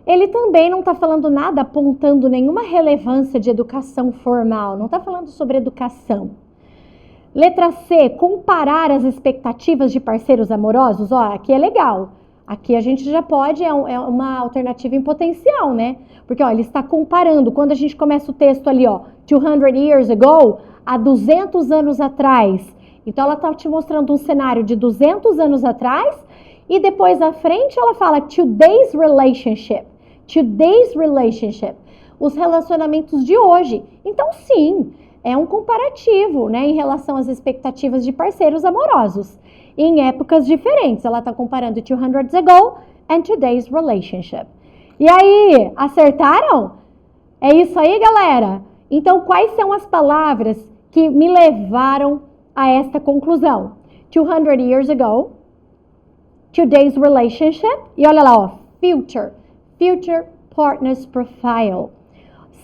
Ele também não está falando nada, apontando nenhuma relevância de educação formal, não está falando sobre educação. Letra C, comparar as expectativas de parceiros amorosos. Ó, aqui é legal. Aqui a gente já pode, é uma alternativa em potencial, né? Porque, ó, ele está comparando. Quando a gente começa o texto ali, ó, 200 years ago, há 200 anos atrás. Então, ela está te mostrando um cenário de 200 anos atrás e depois à frente ela fala today's relationship. Today's relationship. Os relacionamentos de hoje. Então, sim, é um comparativo, né, em relação às expectativas de parceiros amorosos. Em épocas diferentes. Ela está comparando 200 ago and today's relationship. E aí, acertaram? É isso aí, galera? Então, quais são as palavras que me levaram a esta conclusão? 200 years ago, today's relationship, e olha lá, ó, future partner's profile.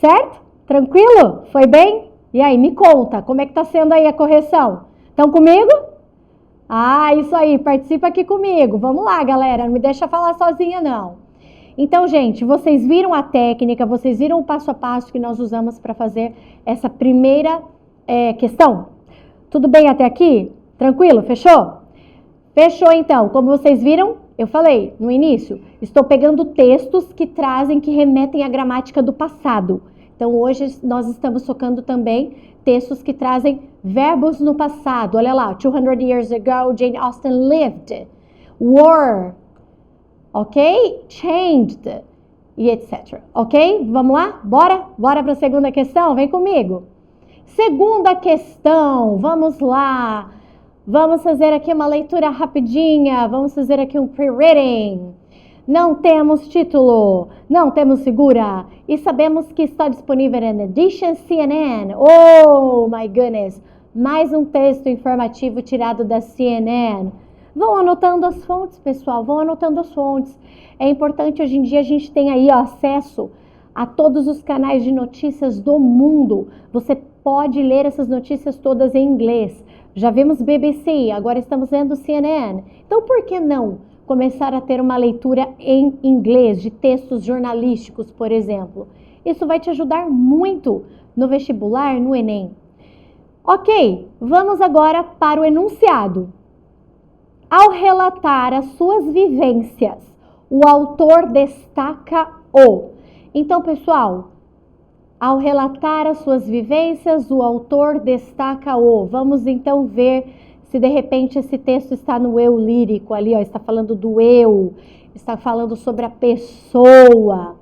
Certo? Tranquilo? Foi bem? E aí, me conta, como é que tá sendo aí a correção? Estão comigo? Ah, isso aí, participa aqui comigo. Vamos lá, galera, não me deixa falar sozinha, não. Então, gente, vocês viram a técnica, vocês viram o passo a passo que nós usamos para fazer essa primeira questão? Tudo bem até aqui? Tranquilo? Fechou? Fechou, então. Como vocês viram, eu falei no início, estou pegando textos que remetem à gramática do passado. Então, hoje nós estamos focando também textos que trazem verbos no passado. Olha lá, 200 years ago, Jane Austen lived, were, ok? Changed, e etc. Ok? Vamos lá? Bora? Bora para a segunda questão? Vem comigo. Segunda questão, vamos lá. Vamos fazer aqui uma leitura rapidinha. Vamos fazer aqui um pre-reading. Não temos título, não temos figura e sabemos que está disponível na Edition CNN. Oh, my goodness! Mais um texto informativo tirado da CNN. Vão anotando as fontes, pessoal, vão anotando as fontes. É importante, hoje em dia a gente tem aí acesso a todos os canais de notícias do mundo. Você pode ler essas notícias todas em inglês. Já vimos BBC, agora estamos vendo CNN. Então, por que não começar a ter uma leitura em inglês de textos jornalísticos, por exemplo? Isso vai te ajudar muito no vestibular, no Enem. Ok, vamos agora para o enunciado. Ao relatar as suas vivências, o autor destaca o. Então, pessoal, ao relatar as suas vivências, o autor destaca o. Vamos então ver se de repente esse texto está no eu lírico ali, ó, está falando do eu, está falando sobre a pessoa.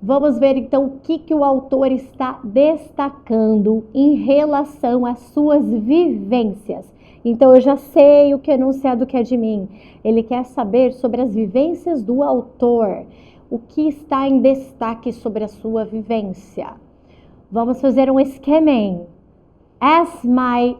Vamos ver então o que o autor está destacando em relação às suas vivências. Então eu já sei o que o enunciado quer de mim. Ele quer saber sobre as vivências do autor. O que está em destaque sobre a sua vivência. Vamos fazer um esquema. As my,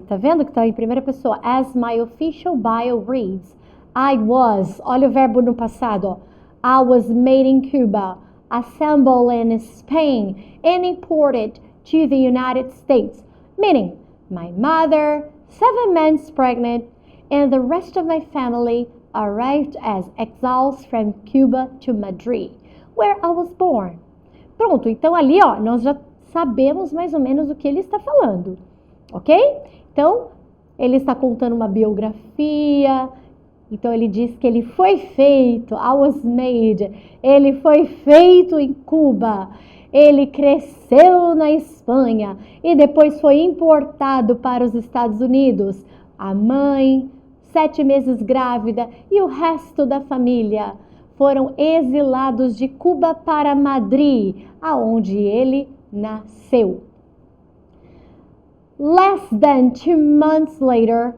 tá vendo que está em primeira pessoa? As my official bio reads, I was, olha o verbo no passado, ó. I was made in Cuba, assembled in Spain, and imported to the United States. Meaning, my mother, 7 months pregnant, and the rest of my family arrived as exiles from Cuba to Madrid, where I was born. Pronto, então ali, ó, nós já sabemos mais ou menos o que ele está falando, ok? Então, ele está contando uma biografia. Então, ele diz que ele foi feito, I was made, ele foi feito em Cuba, ele cresceu na Espanha e depois foi importado para os Estados Unidos. A mãe, 7 meses grávida e o resto da família foram exilados de Cuba para Madrid, aonde ele nasceu. Less than 2 months later,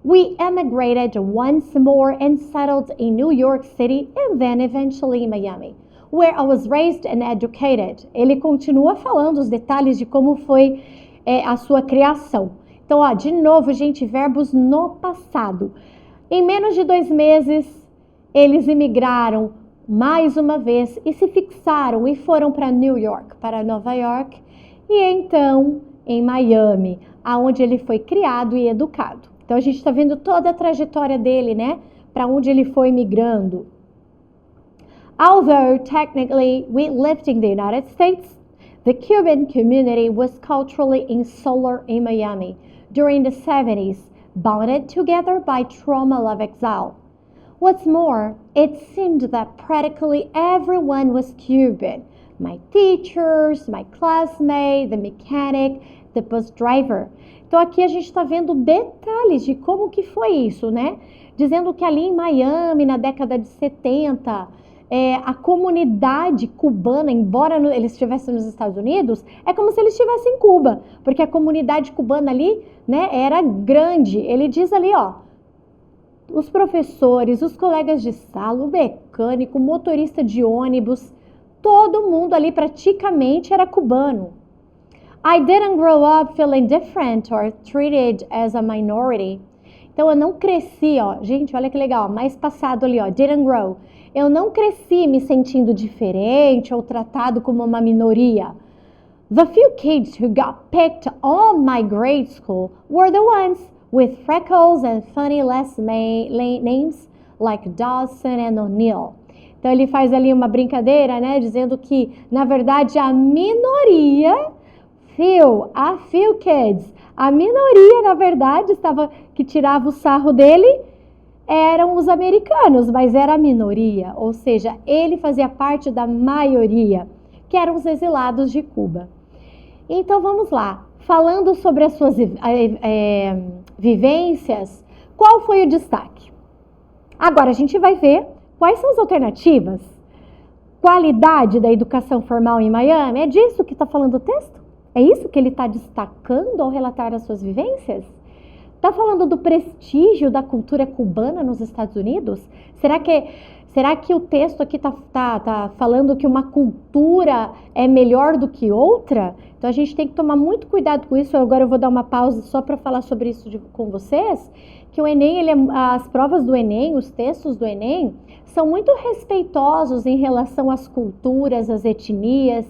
we emigrated once more and settled in New York City and then eventually in Miami, where I was raised and educated. Ele continua falando os detalhes de como foi a sua criação. Então, ó, de novo, gente, verbos no passado. Em menos de 2 meses, eles imigraram mais uma vez e se fixaram e foram para New York, para Nova York, e então em Miami, aonde ele foi criado e educado. Então, a gente está vendo toda a trajetória dele, né? Para onde ele foi migrando. Although technically we lived in the United States, the Cuban community was culturally insular in Miami during the 70s, bonded together by trauma of exile. What's more, it seemed that practically everyone was Cuban. My teachers, my classmate, the mechanic, the bus driver. Então aqui a gente está vendo detalhes de como que foi isso, né? Dizendo que ali em Miami, na década de 70, a comunidade cubana, embora eles estivessem nos Estados Unidos, é como se eles estivessem em Cuba, porque a comunidade cubana ali, né, era grande. Ele diz ali, ó, os professores, os colegas de sala, o mecânico, o motorista de ônibus, todo mundo ali praticamente era cubano. I didn't grow up feeling different or treated as a minority. Então, eu não cresci, ó. Gente, olha que legal. Mais passado ali, ó. Didn't grow. Eu não cresci me sentindo diferente ou tratado como uma minoria. The few kids who got picked on my grade school were the ones with freckles and funny last names like Dawson and O'Neill. Então, ele faz ali uma brincadeira, né? Dizendo que, na verdade, a minoria... few kids. A minoria, na verdade, que tirava o sarro dele eram os americanos, mas era a minoria, ou seja, ele fazia parte da maioria, que eram os exilados de Cuba. Então, vamos lá. Falando sobre as suas vivências, qual foi o destaque? Agora, a gente vai ver quais são as alternativas. Qualidade da educação formal em Miami, é disso que está falando o texto? É isso que ele está destacando ao relatar as suas vivências? Está falando do prestígio da cultura cubana nos Estados Unidos? Será que o texto aqui tá falando que uma cultura é melhor do que outra? Então a gente tem que tomar muito cuidado com isso. Agora eu vou dar uma pausa só para falar sobre isso com vocês. Que o Enem, as provas do Enem, os textos do Enem, são muito respeitosos em relação às culturas, às etnias.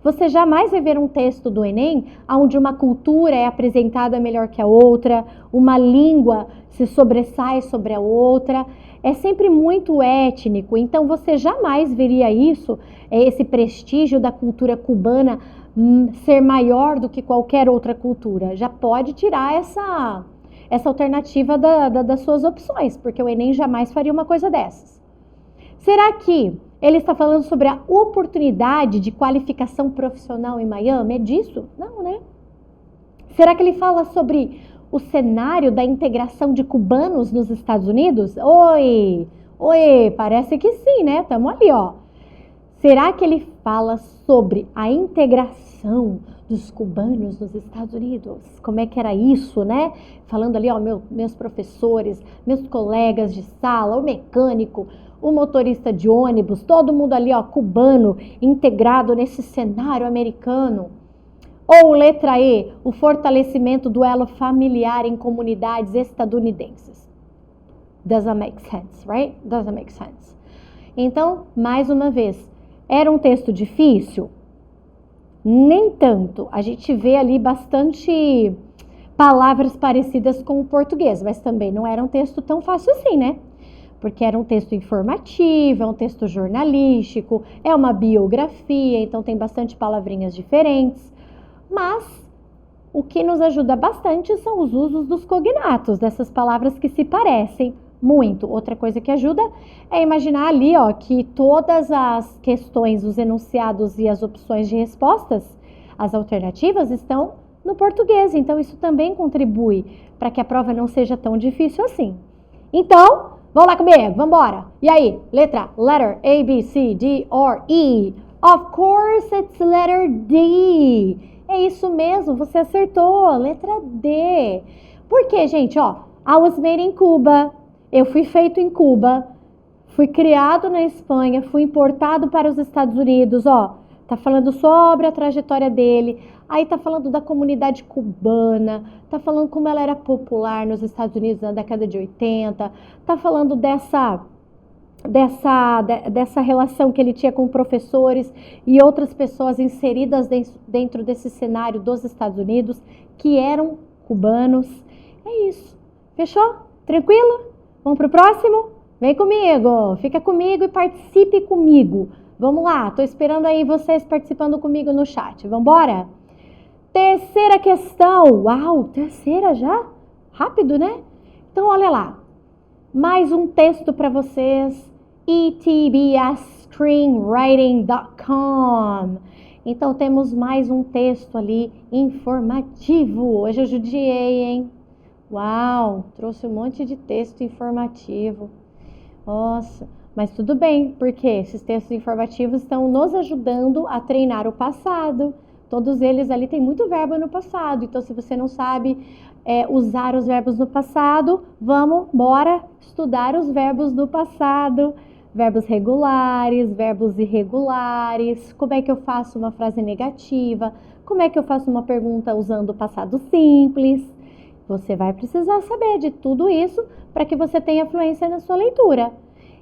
Você jamais vai ver um texto do Enem onde uma cultura é apresentada melhor que a outra, uma língua se sobressai sobre a outra. É sempre muito étnico, então você jamais veria isso, esse prestígio da cultura cubana ser maior do que qualquer outra cultura. Já pode tirar essa alternativa das suas opções, porque o Enem jamais faria uma coisa dessas. Será que ele está falando sobre a oportunidade de qualificação profissional em Miami? É disso? Não, né? Será que ele fala sobre o cenário da integração de cubanos nos Estados Unidos? Oi, parece que sim, né? Estamos ali, ó. Será que ele fala sobre a integração dos cubanos nos Estados Unidos? Como é que era isso, né? Falando ali, ó, meus professores, meus colegas de sala, o mecânico, o motorista de ônibus, todo mundo ali, ó, cubano, integrado nesse cenário americano. Ou letra E, o fortalecimento do elo familiar em comunidades estadunidenses. Doesn't make sense, right? Doesn't make sense. Então, mais uma vez, era um texto difícil? Nem tanto. A gente vê ali bastante palavras parecidas com o português, mas também não era um texto tão fácil assim, né? Porque era um texto informativo, é um texto jornalístico, é uma biografia, então tem bastante palavrinhas diferentes. Mas o que nos ajuda bastante são os usos dos cognatos, dessas palavras que se parecem muito. Outra coisa que ajuda é imaginar ali, ó, que todas as questões, os enunciados e as opções de respostas, as alternativas, estão no português. Então, isso também contribui para que a prova não seja tão difícil assim. Então, vamos lá comigo, vamos embora. E aí, letter A, B, C, D, or E. Of course, it's letter D. É isso mesmo, você acertou, letra D. Por quê, gente? Ó, I was made in Cuba. Eu fui feito em Cuba, fui criado na Espanha, fui importado para os Estados Unidos, ó, tá falando sobre a trajetória dele, aí tá falando da comunidade cubana, tá falando como ela era popular nos Estados Unidos na década de 80, tá falando dessa relação que ele tinha com professores e outras pessoas inseridas dentro desse cenário dos Estados Unidos, que eram cubanos. É isso, fechou? Tranquilo? Vamos pro próximo? Vem comigo, fica comigo e participe comigo. Vamos lá, tô esperando aí vocês participando comigo no chat. Vambora? Terceira questão. Uau, terceira já? Rápido, né? Então, olha lá. Mais um texto para vocês. etbscreenwriting.com. Então, temos mais um texto ali informativo. Hoje eu judiei, hein? Uau, trouxe um monte de texto informativo. Nossa, mas tudo bem, porque esses textos informativos estão nos ajudando a treinar o passado. Todos eles ali têm muito verbo no passado. Então, se você não sabe usar os verbos no passado, bora estudar os verbos do passado. Verbos regulares, verbos irregulares. Como é que eu faço uma frase negativa? Como é que eu faço uma pergunta usando o passado simples? Você vai precisar saber de tudo isso para que você tenha fluência na sua leitura.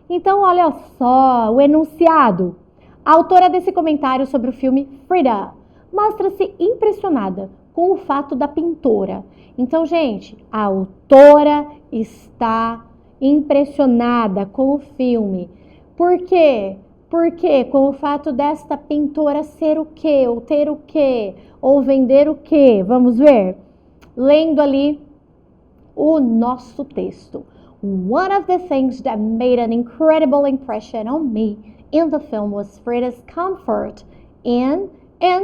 Então, olha só, o enunciado. A autora desse comentário sobre o filme Frida mostra-se impressionada com o fato da pintora. Então, gente, a autora está impressionada com o filme. Por quê? Porque com o fato desta pintora ser o quê? Ou ter o quê? Ou vender o quê? Vamos ver? Lendo ali o nosso texto. One of the things that made an incredible impression on me in the film was Frida's comfort and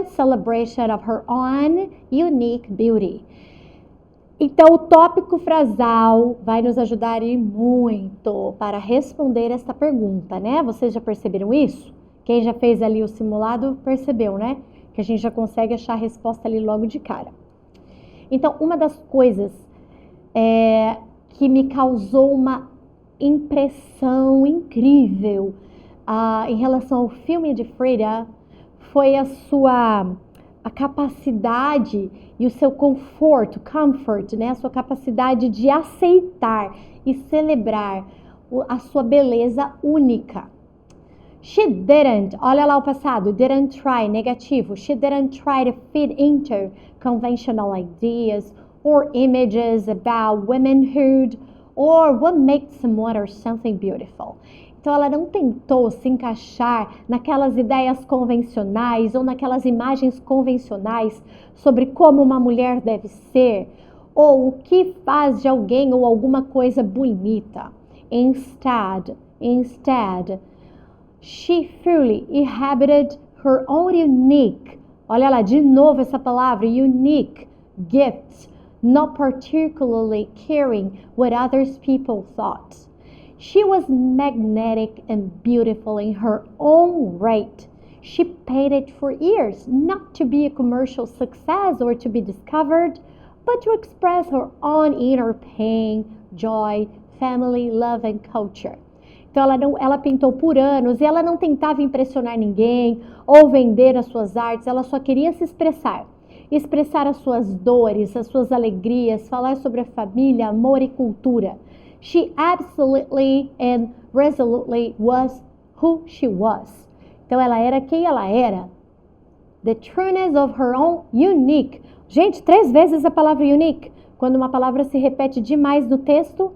celebration of her own unique beauty. Então, o tópico frasal vai nos ajudar e muito para responder esta pergunta, né? Vocês já perceberam isso? Quem já fez ali o simulado percebeu, né? Que a gente já consegue achar a resposta ali logo de cara. Então, uma das coisas que me causou uma impressão incrível em relação ao filme de Frida foi a capacidade e o seu comfort, né? A sua capacidade de aceitar e celebrar a sua beleza única. She didn't, olha lá o passado, didn't try, negativo. She didn't try to fit into conventional ideas or images about womanhood or what makes someone or something beautiful. Então, ela não tentou se encaixar naquelas ideias convencionais ou naquelas imagens convencionais sobre como uma mulher deve ser ou o que faz de alguém ou alguma coisa bonita. Instead, she fully inhabited her own unique, olha lá, de novo essa palavra, unique gifts, not particularly caring what others people thought. She was magnetic and beautiful in her own right. She painted for years, not to be a commercial success or to be discovered, but to express her own inner pain, joy, family, love and culture. Então ela pintou por anos e ela não tentava impressionar ninguém ou vender as suas artes, ela só queria se expressar as suas dores, as suas alegrias, falar sobre a família, amor e cultura. She absolutely and resolutely was who she was. Então, ela era quem ela era. The trueness of her own unique. Gente, 3 vezes a palavra unique. Quando uma palavra se repete demais no texto,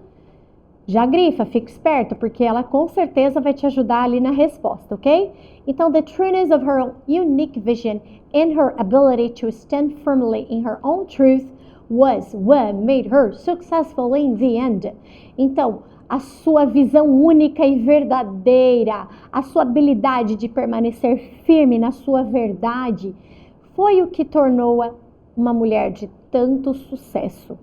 já grifa, fica esperto, porque ela com certeza vai te ajudar ali na resposta, ok? Então, the trueness of her unique vision and her ability to stand firmly in her own truth was what made her successful in the end. Então, a sua visão única e verdadeira, a sua habilidade de permanecer firme na sua verdade, foi o que tornou-a uma mulher de tanto sucesso.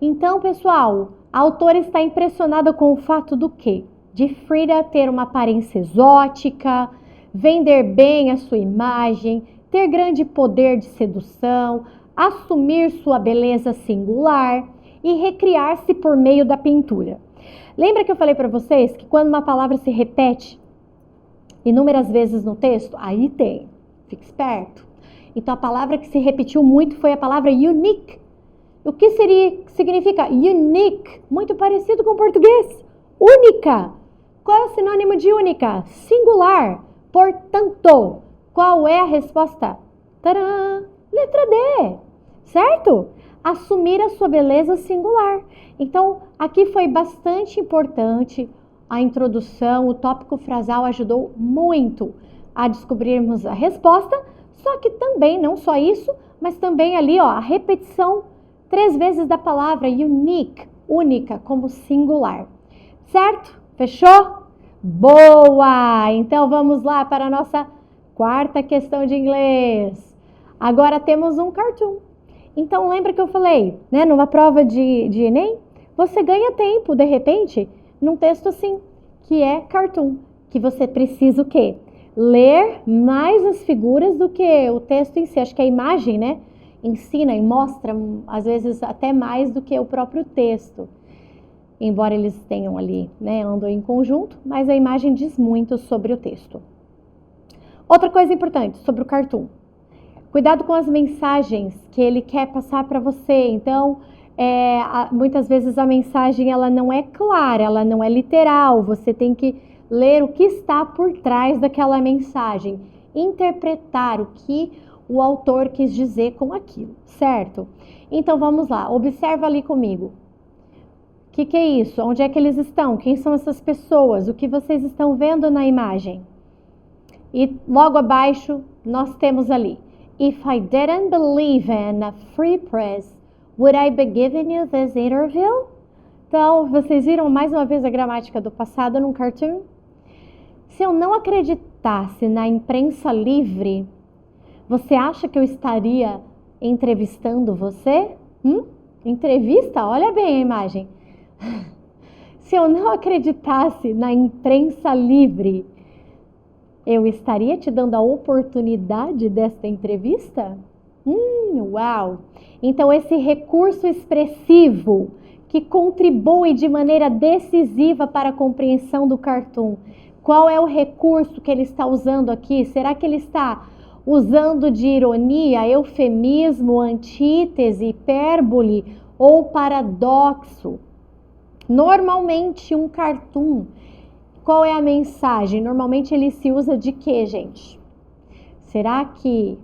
Então, pessoal, a autora está impressionada com o fato do quê? De Frida ter uma aparência exótica, vender bem a sua imagem, ter grande poder de sedução, assumir sua beleza singular e recriar-se por meio da pintura. Lembra que eu falei para vocês que quando uma palavra se repete inúmeras vezes no texto, aí tem, fique esperto. Então a palavra que se repetiu muito foi a palavra unique. O que significa unique? Muito parecido com o português. Única. Qual é o sinônimo de única? Singular. Portanto, qual é a resposta? Tadã! Letra D. Certo? Assumir a sua beleza singular. Então, aqui foi bastante importante a introdução, o tópico frasal ajudou muito a descobrirmos a resposta, só que também, não só isso, mas também ali, ó, a repetição 3 vezes da palavra unique, única, como singular. Certo? Fechou? Boa! Então, vamos lá para a nossa 4ª questão de inglês. Agora temos um cartoon. Então, lembra que eu falei, né, numa prova de Enem, você ganha tempo, de repente, num texto assim, que é cartoon, que você precisa o quê? Ler mais as figuras do que o texto em si. Acho que a imagem, né, ensina e mostra, às vezes, até mais do que o próprio texto. Embora eles tenham ali, né, andam em conjunto, mas a imagem diz muito sobre o texto. Outra coisa importante sobre o cartoon. Cuidado com as mensagens que ele quer passar para você. Então, muitas vezes a mensagem ela não é clara, ela não é literal. Você tem que ler o que está por trás daquela mensagem, interpretar o que o autor quis dizer com aquilo, certo? Então, vamos lá. Observa ali comigo. O que é isso? Onde é que eles estão? Quem são essas pessoas? O que vocês estão vendo na imagem? E logo abaixo, nós temos ali. If I didn't believe in a free press, would I be giving you this interview? Então, vocês viram mais uma vez a gramática do passado num cartoon? Se eu não acreditasse na imprensa livre, você acha que eu estaria entrevistando você? Entrevista? Olha bem a imagem. Se eu não acreditasse na imprensa livre, eu estaria te dando a oportunidade desta entrevista? Uau! Então, esse recurso expressivo que contribui de maneira decisiva para a compreensão do cartoon. Qual é o recurso que ele está usando aqui? Será que ele está usando de ironia, eufemismo, antítese, hipérbole ou paradoxo? Normalmente, um cartoon, qual é a mensagem? Normalmente ele se usa de quê, gente? Será que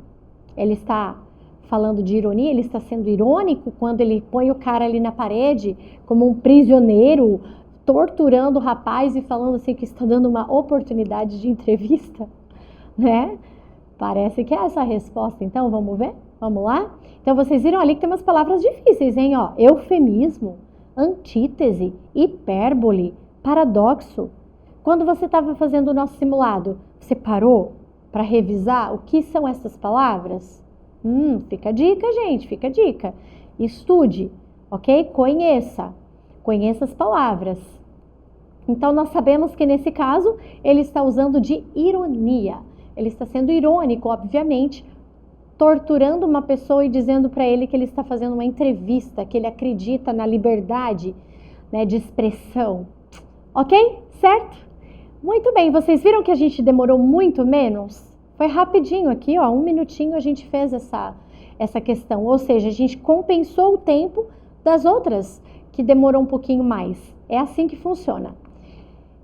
ele está falando de ironia? Ele está sendo irônico quando ele põe o cara ali na parede como um prisioneiro, torturando o rapaz e falando assim que está dando uma oportunidade de entrevista, né? Parece que é essa a resposta. Então, vamos ver? Vamos lá? Então, vocês viram ali que tem umas palavras difíceis, hein? Ó, eufemismo, antítese, hipérbole, paradoxo. Quando você estava fazendo o nosso simulado, você parou para revisar o que são essas palavras? Fica a dica, gente, fica a dica. Estude, ok? Conheça as palavras. Então, nós sabemos que nesse caso, ele está usando de ironia. Ele está sendo irônico, obviamente, torturando uma pessoa e dizendo para ele que ele está fazendo uma entrevista, que ele acredita na liberdade, né, de expressão. Ok? Certo? Muito bem, vocês viram que a gente demorou muito menos? Foi rapidinho aqui, ó, 1 minutinho a gente fez essa questão. Ou seja, a gente compensou o tempo das outras que demorou um pouquinho mais. É assim que funciona.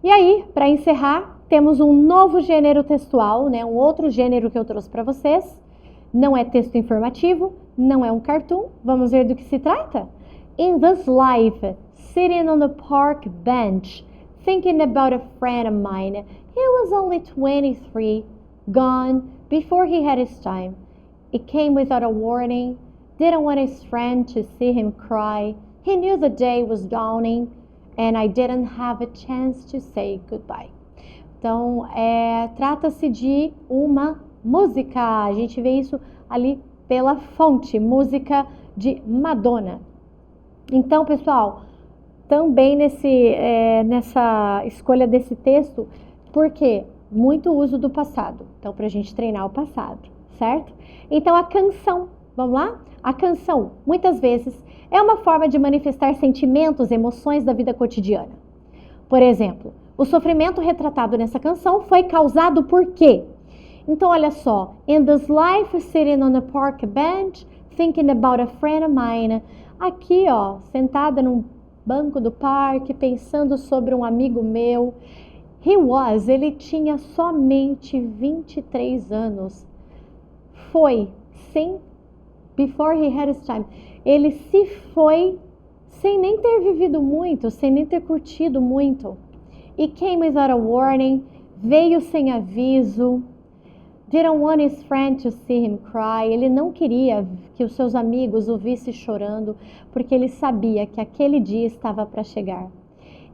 E aí, para encerrar, temos um novo gênero textual, né? Um outro gênero que eu trouxe para vocês. Não é texto informativo, não é um cartoon. Vamos ver do que se trata? In this life, sitting on the park bench, thinking about a friend of mine. He was only 23, gone before he had his time. It came without a warning, didn't want his friend to see him cry. He knew the day was dawning, and I didn't have a chance to say goodbye. Então, trata-se de uma música. A gente vê isso ali pela fonte, música de Madonna. Então, pessoal, também nessa escolha desse texto, porque muito uso do passado. Então, para a gente treinar o passado, certo? Então, a canção, vamos lá? A canção, muitas vezes, é uma forma de manifestar sentimentos, emoções da vida cotidiana. Por exemplo, o sofrimento retratado nessa canção foi causado por quê? Então, olha só. In this life, sitting on a park bench, thinking about a friend of mine. Aqui, ó, sentada num banco do parque, pensando sobre um amigo meu. Ele tinha somente 23 anos. Before he had his time. Ele se foi sem nem ter vivido muito, sem nem ter curtido muito. It came without a warning. Veio sem aviso. Didn't want his friend to see him cry. Ele não queria que os seus amigos o vissem chorando, porque ele sabia que aquele dia estava para chegar.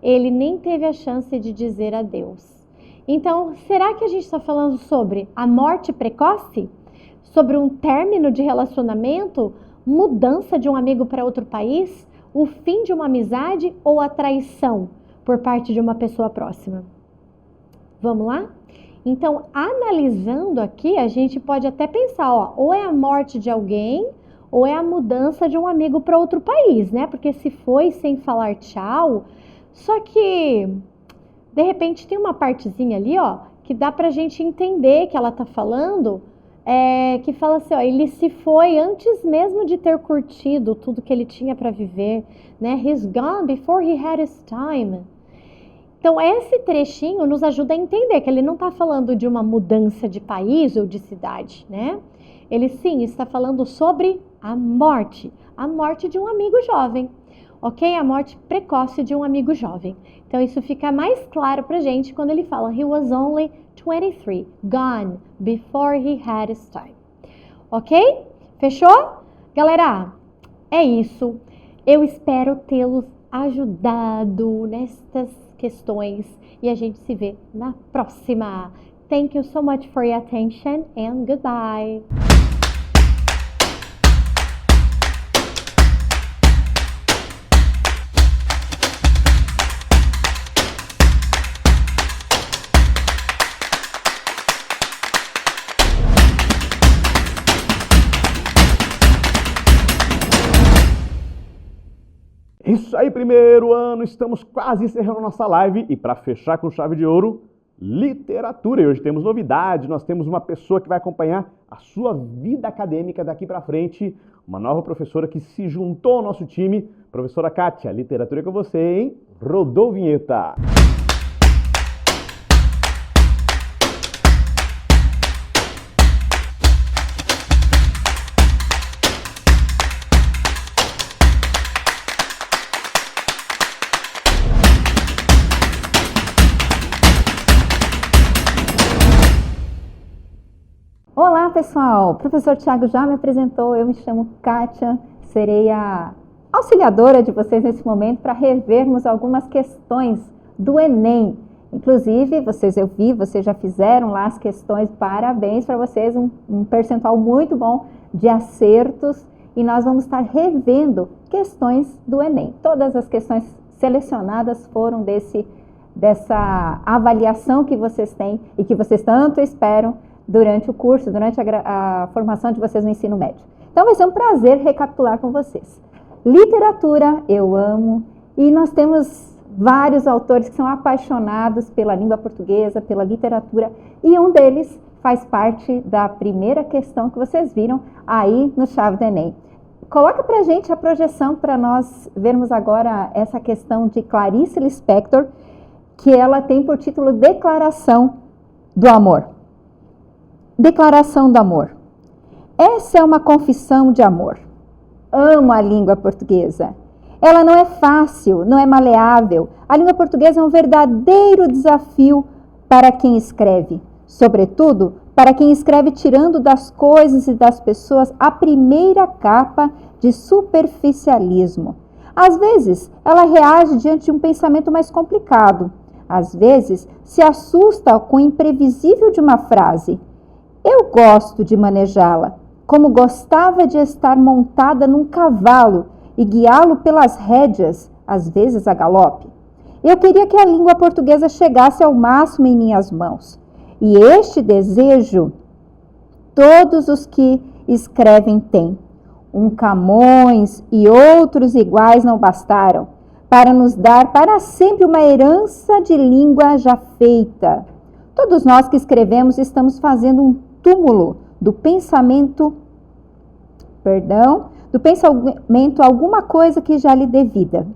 Ele nem teve a chance de dizer adeus. Então, será que a gente está falando sobre a morte precoce? Sobre um término de relacionamento? Mudança de um amigo para outro país? O fim de uma amizade ou a traição por parte de uma pessoa próxima? Vamos lá? Então, analisando aqui, a gente pode até pensar, ó, ou é a morte de alguém, ou é a mudança de um amigo para outro país, né? Porque se foi sem falar tchau, só que, de repente, tem uma partezinha ali, ó, que dá pra gente entender que ela tá falando, que fala assim, ó, ele se foi antes mesmo de ter curtido tudo que ele tinha para viver, né? He's gone before he had his time. Então, esse trechinho nos ajuda a entender que ele não está falando de uma mudança de país ou de cidade, né? Ele, sim, está falando sobre a morte de um amigo jovem, ok? A morte precoce de um amigo jovem. Então, isso fica mais claro pra gente quando ele fala He was only 23, gone before he had his time. Ok? Fechou? Galera, é isso. Eu espero tê-los ajudado nestas questões e a gente se vê na próxima. Thank you so much for your attention and goodbye. Isso aí, primeiro ano, estamos quase encerrando nossa live e para fechar com chave de ouro, literatura. E hoje temos novidade, nós temos uma pessoa que vai acompanhar a sua vida acadêmica daqui para frente, uma nova professora que se juntou ao nosso time, professora Kátia. Literatura é com você, hein? Rodou vinheta. Olá pessoal, o professor Thiago já me apresentou, eu me chamo Kátia, serei a auxiliadora de vocês nesse momento para revermos algumas questões do Enem. Inclusive, vocês já fizeram lá as questões, parabéns para vocês, um percentual muito bom de acertos e nós vamos estar revendo questões do Enem. Todas as questões selecionadas foram dessa avaliação que vocês têm e que vocês tanto esperam durante o curso, durante a formação de vocês no ensino médio. Então vai ser um prazer recapitular com vocês. Literatura, eu amo, e nós temos vários autores que são apaixonados pela língua portuguesa, pela literatura, e um deles faz parte da primeira questão que vocês viram aí no Chave do Enem. Coloca pra gente a projeção para nós vermos agora essa questão de Clarice Lispector, que ela tem por título Declaração do Amor. Declaração do Amor. Essa é uma confissão de amor. Amo a língua portuguesa. Ela não é fácil, não é maleável. A língua portuguesa é um verdadeiro desafio para quem escreve. Sobretudo, para quem escreve tirando das coisas e das pessoas a primeira capa de superficialismo. Às vezes, ela reage diante de um pensamento mais complicado. Às vezes, se assusta com o imprevisível de uma frase. Eu gosto de manejá-la, como gostava de estar montada num cavalo e guiá-lo pelas rédeas, às vezes a galope. Eu queria que a língua portuguesa chegasse ao máximo em minhas mãos. E este desejo, todos os que escrevem têm. Um Camões e outros iguais não bastaram para nos dar para sempre uma herança de língua já feita. Todos nós que escrevemos estamos fazendo um túmulo do pensamento, alguma coisa que já lhe dê vida.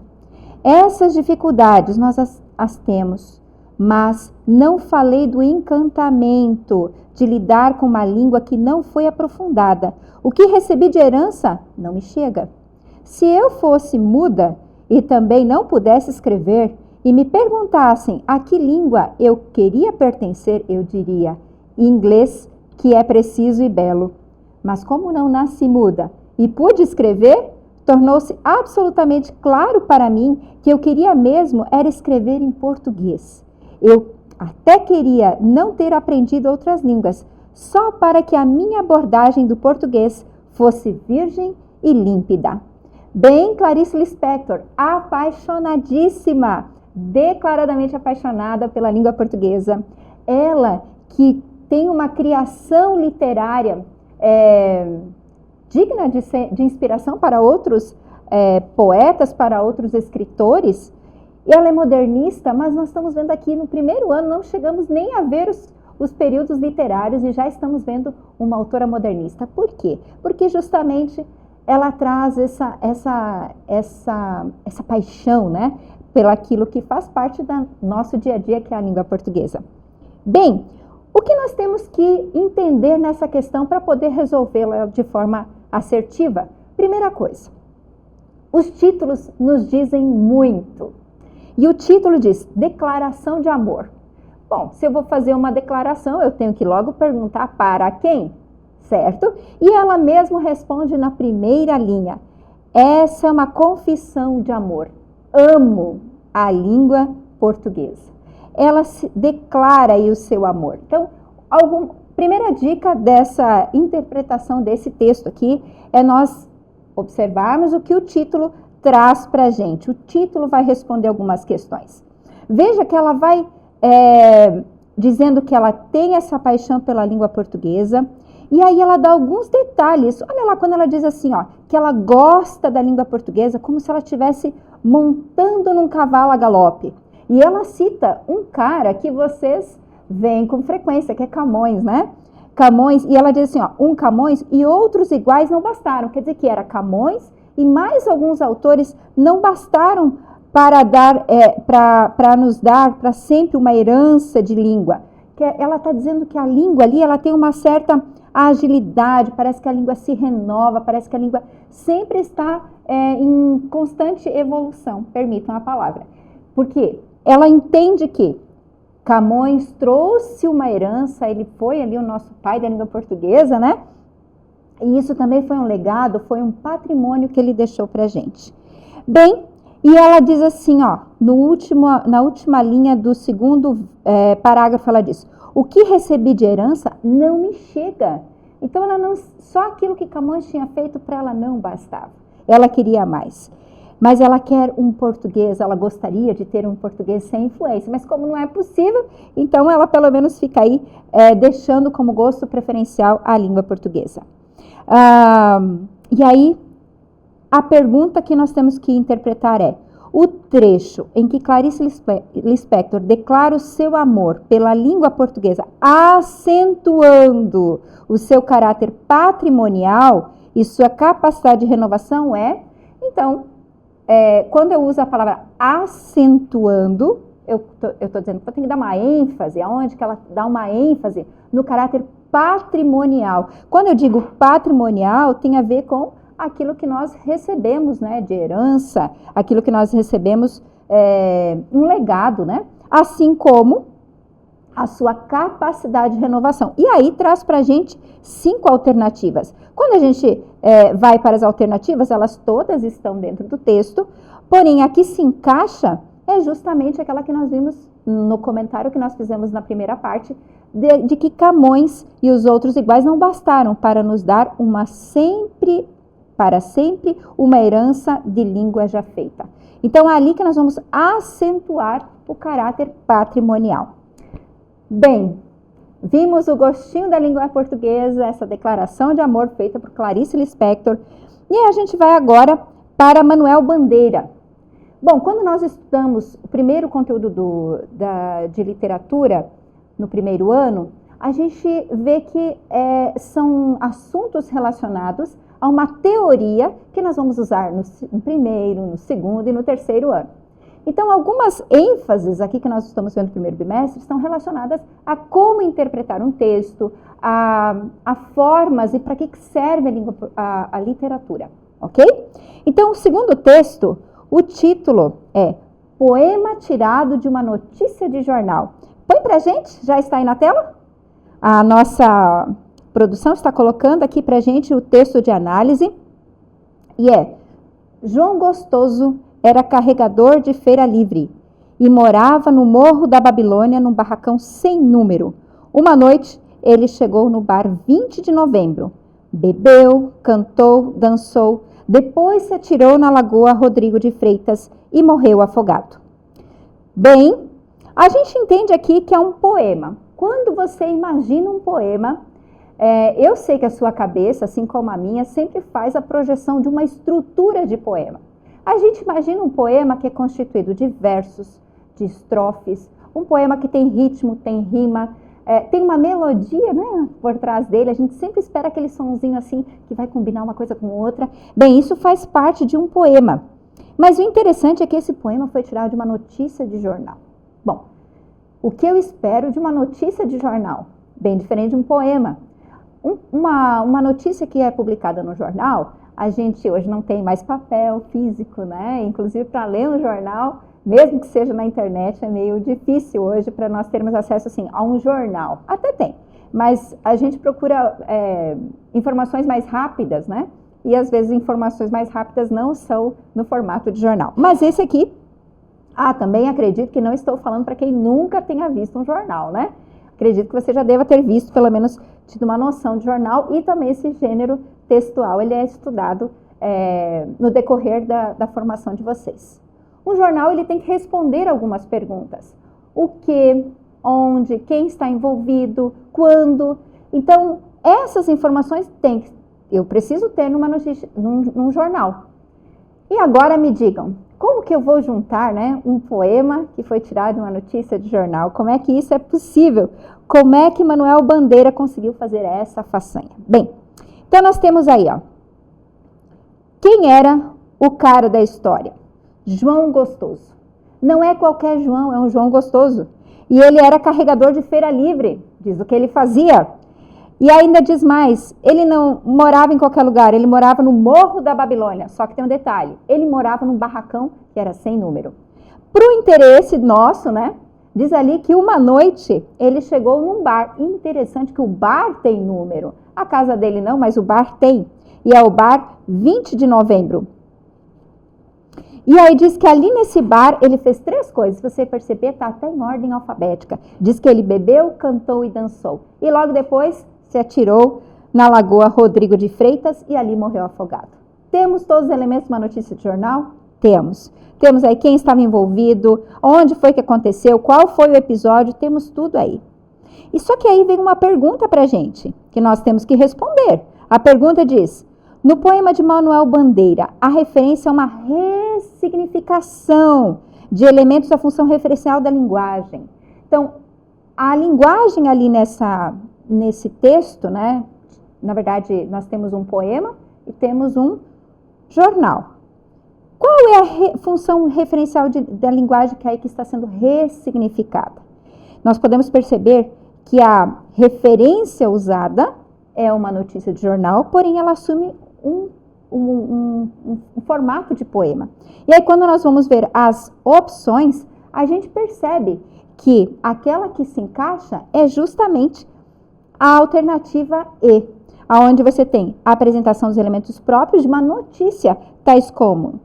Essas dificuldades nós as temos, mas não falei do encantamento de lidar com uma língua que não foi aprofundada. O que recebi de herança não me chega. Se eu fosse muda e também não pudesse escrever e me perguntassem a que língua eu queria pertencer, eu diria inglês, que é preciso e belo. Mas como não nasci muda e pude escrever, tornou-se absolutamente claro para mim que eu queria mesmo era escrever em português. Eu até queria não ter aprendido outras línguas, só para que a minha abordagem do português fosse virgem e límpida. Bem, Clarice Lispector, apaixonadíssima, declaradamente apaixonada pela língua portuguesa. Ela que tem uma criação literária digna de inspiração para outros poetas, para outros escritores. Ela é modernista, mas nós estamos vendo aqui no primeiro ano, não chegamos nem a ver os períodos literários e já estamos vendo uma autora modernista. Por quê? Porque justamente ela traz essa paixão, né, pelaquilo que faz parte do nosso dia a dia, que é a língua portuguesa. Bem, o que nós temos que entender nessa questão para poder resolvê-la de forma assertiva? Primeira coisa, os títulos nos dizem muito. E o título diz Declaração de Amor. Bom, se eu vou fazer uma declaração, eu tenho que logo perguntar para quem, certo? E ela mesmo responde na primeira linha. Essa é uma confissão de amor. Amo a língua portuguesa. Ela declara aí o seu amor. Então, primeira dica dessa interpretação desse texto aqui é nós observarmos o que o título traz para a gente. O título vai responder algumas questões. Veja que ela vai dizendo que ela tem essa paixão pela língua portuguesa, e aí ela dá alguns detalhes. Olha lá, quando ela diz assim, ó, que ela gosta da língua portuguesa como se ela estivesse montando num cavalo a galope. E ela cita um cara que vocês veem com frequência, que é Camões, né? Camões, e ela diz assim, ó, um Camões e outros iguais não bastaram. Quer dizer que era Camões e mais alguns autores não bastaram para nos dar para sempre uma herança de língua. Ela está dizendo que a língua ali, ela tem uma certa agilidade, parece que a língua se renova, parece que a língua sempre está em constante evolução, permitam a palavra. Por quê? Ela entende que Camões trouxe uma herança, ele foi ali o nosso pai da língua portuguesa, né? E isso também foi um legado, foi um patrimônio que ele deixou para a gente. Bem, e ela diz assim, ó, na última linha do segundo parágrafo, ela diz, o que recebi de herança não me chega. Então, só aquilo que Camões tinha feito para ela não bastava. Ela queria mais. Mas ela quer um português, ela gostaria de ter um português sem influência, mas como não é possível, então ela pelo menos fica aí deixando como gosto preferencial a língua portuguesa. E aí, a pergunta que nós temos que interpretar é, o trecho em que Clarice Lispector declara o seu amor pela língua portuguesa, acentuando o seu caráter patrimonial, e sua capacidade de renovação é... Então, quando eu uso a palavra acentuando, eu estou dizendo que eu tenho que dar uma ênfase. Aonde que ela dá uma ênfase? No caráter patrimonial. Quando eu digo patrimonial, tem a ver com aquilo que nós recebemos, né, de herança, aquilo que nós recebemos, um legado, né? Assim como a sua capacidade de renovação. E aí traz para a gente 5 alternativas. Quando a gente vai para as alternativas, elas todas estão dentro do texto, porém a que se encaixa é justamente aquela que nós vimos no comentário que nós fizemos na primeira parte, de que Camões e os outros iguais não bastaram para nos dar para sempre uma herança de língua já feita. Então é ali que nós vamos acentuar o caráter patrimonial. Bem, vimos o gostinho da língua portuguesa, essa declaração de amor feita por Clarice Lispector, e a gente vai agora para Manuel Bandeira. Bom, quando nós estudamos o primeiro conteúdo de literatura no primeiro ano, a gente vê que são assuntos relacionados a uma teoria que nós vamos usar no primeiro, no segundo e no terceiro ano. Então, algumas ênfases aqui que nós estamos vendo no primeiro bimestre estão relacionadas a como interpretar um texto, a formas e para que serve a literatura, ok? Então, o segundo texto, o título é Poema tirado de uma notícia de jornal. Põe pra gente, já está aí na tela? A nossa produção está colocando aqui pra gente o texto de análise. E João Gostoso era carregador de feira livre e morava no Morro da Babilônia, num barracão sem número. Uma noite, ele chegou no bar 20 de novembro. Bebeu, cantou, dançou, depois se atirou na Lagoa Rodrigo de Freitas e morreu afogado. Bem, a gente entende aqui que é um poema. Quando você imagina um poema, eu sei que a sua cabeça, assim como a minha, sempre faz a projeção de uma estrutura de poema. A gente imagina um poema que é constituído de versos, de estrofes, um poema que tem ritmo, tem rima, tem uma melodia, né, por trás dele. A gente sempre espera aquele sonzinho assim que vai combinar uma coisa com outra. Bem, isso faz parte de um poema. Mas o interessante é que esse poema foi tirado de uma notícia de jornal. Bom, o que eu espero de uma notícia de jornal? Bem diferente de um poema. Uma notícia que é publicada no jornal, a gente hoje não tem mais papel físico, né? Inclusive para ler um jornal, mesmo que seja na internet, é meio difícil hoje para nós termos acesso assim, a um jornal. Até tem, mas a gente procura informações mais rápidas, né? E às vezes informações mais rápidas não são no formato de jornal. Mas esse aqui, também acredito que não estou falando para quem nunca tenha visto um jornal, né? Acredito que você já deva ter visto, pelo menos, tido uma noção de jornal, e também esse gênero textual, ele é estudado no decorrer da formação de vocês. Um jornal, ele tem que responder algumas perguntas. O que, onde, quem está envolvido, quando. Então, essas informações eu preciso ter numa notícia, num jornal. E agora me digam, como que eu vou juntar, né, um poema que foi tirado de uma notícia de jornal? Como é que isso é possível? Como é que Manuel Bandeira conseguiu fazer essa façanha? Bem, então nós temos aí, quem era o cara da história? João Gostoso. Não é qualquer João, é um João Gostoso. E ele era carregador de feira livre, diz o que ele fazia. E ainda diz mais, ele não morava em qualquer lugar, ele morava no Morro da Babilônia. Só que tem um detalhe, ele morava num barracão que era sem número. Para o interesse nosso, né, diz ali que uma noite ele chegou num bar. Interessante que o bar tem número. A casa dele não, mas o bar tem. E é o bar 20 de novembro. E aí diz que ali nesse bar ele fez 3 coisas. Se você perceber, está até em ordem alfabética. Diz que ele bebeu, cantou e dançou. E logo depois se atirou na Lagoa Rodrigo de Freitas e ali morreu afogado. Temos todos os elementos de uma notícia de jornal? Temos. Temos aí quem estava envolvido, onde foi que aconteceu, qual foi o episódio, temos tudo aí. E só que aí vem uma pergunta para a gente, que nós temos que responder. A pergunta diz, no poema de Manuel Bandeira, a referência é uma ressignificação de elementos da função referencial da linguagem. Então, a linguagem ali nesse texto, né? Na verdade, nós temos um poema e temos um jornal. Qual é a função referencial da linguagem que aí que está sendo ressignificada? Nós podemos perceber que a referência usada é uma notícia de jornal, porém ela assume um formato de poema. E aí quando nós vamos ver as opções, a gente percebe que aquela que se encaixa é justamente a alternativa E, onde você tem a apresentação dos elementos próprios de uma notícia, tais como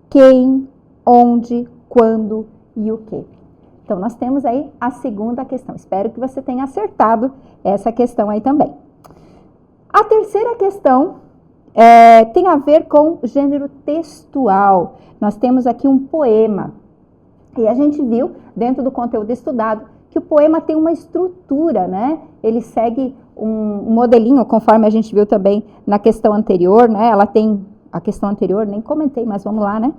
quem, onde, quando e o que. Então, nós temos aí a segunda questão. Espero que você tenha acertado essa questão aí também. A terceira questão tem a ver com gênero textual. Nós temos aqui um poema. E a gente viu, dentro do conteúdo estudado, que o poema tem uma estrutura, né? Ele segue um modelinho, conforme a gente viu também na questão anterior, né? Ela tem a questão anterior, nem comentei, mas vamos lá, né?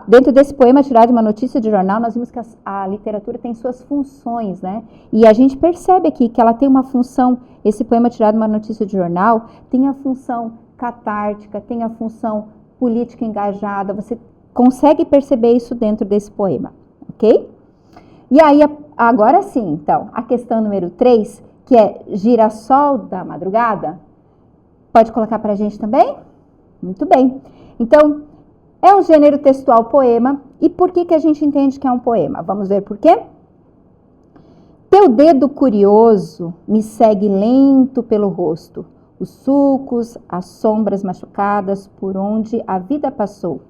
Dentro desse poema tirado de uma notícia de jornal, nós vimos que a literatura tem suas funções, né? E a gente percebe aqui que ela tem uma função, esse poema tirado de uma notícia de jornal, tem a função catártica, tem a função política engajada, você consegue perceber isso dentro desse poema, ok? E aí, agora sim, então, a questão número 3, que é Girassol da Madrugada, pode colocar pra gente também? Muito bem. Então, é um gênero textual poema. E por que a gente entende que é um poema? Vamos ver por quê? Teu dedo curioso me segue lento pelo rosto, os sulcos, as sombras machucadas por onde a vida passou.